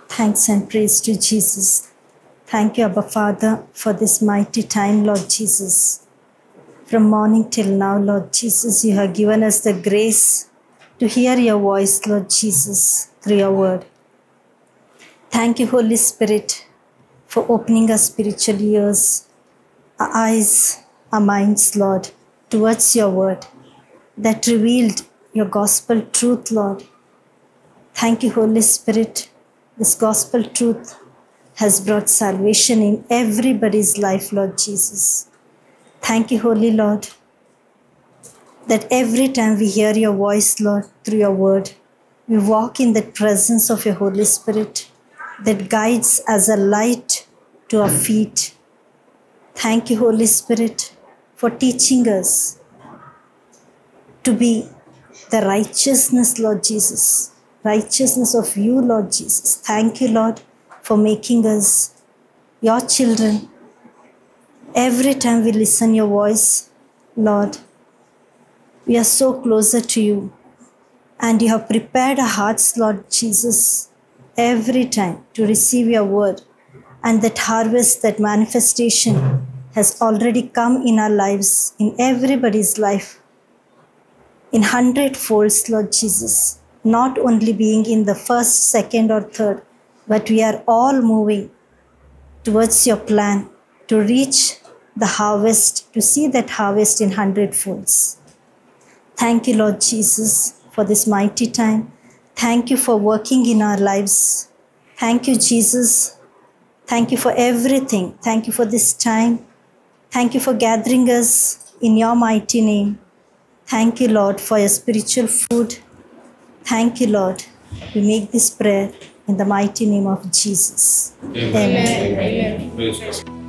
Thanks and praise to Jesus. Thank you, Abba Father, for this mighty time, Lord Jesus. From morning till now, Lord Jesus, you have given us the grace to hear your voice, Lord Jesus, through your word. Thank you, Holy Spirit, for opening our spiritual ears, our eyes, our minds, Lord, towards your word that revealed your gospel truth, Lord. Thank you, Holy Spirit. This gospel truth has brought salvation in everybody's life, Lord Jesus. Thank you, Holy Lord, that every time we hear your voice, Lord, through your word, we walk in the presence of your Holy Spirit that guides as a light to our feet. Thank you, Holy Spirit, for teaching us to be the righteousness, Lord Jesus, righteousness of you, Lord Jesus. Thank you, Lord, for making us your children. Every time we listen your voice, Lord, we are so closer to you. And you have prepared our hearts, Lord Jesus, every time to receive your word. And that harvest, that manifestation has already come in our lives, in everybody's life, in 100 folds, Lord Jesus. Not only being in the first, second, or third, but we are all moving towards your plan to reach the harvest, to see that harvest in 100 folds. Thank you, Lord Jesus, for this mighty time. Thank you for working in our lives. Thank you, Jesus. Thank you for everything. Thank you for this time. Thank you for gathering us in your mighty name. Thank you, Lord, for your spiritual food. Thank you, Lord. We make this prayer in the mighty name of Jesus. Amen. Amen. Amen.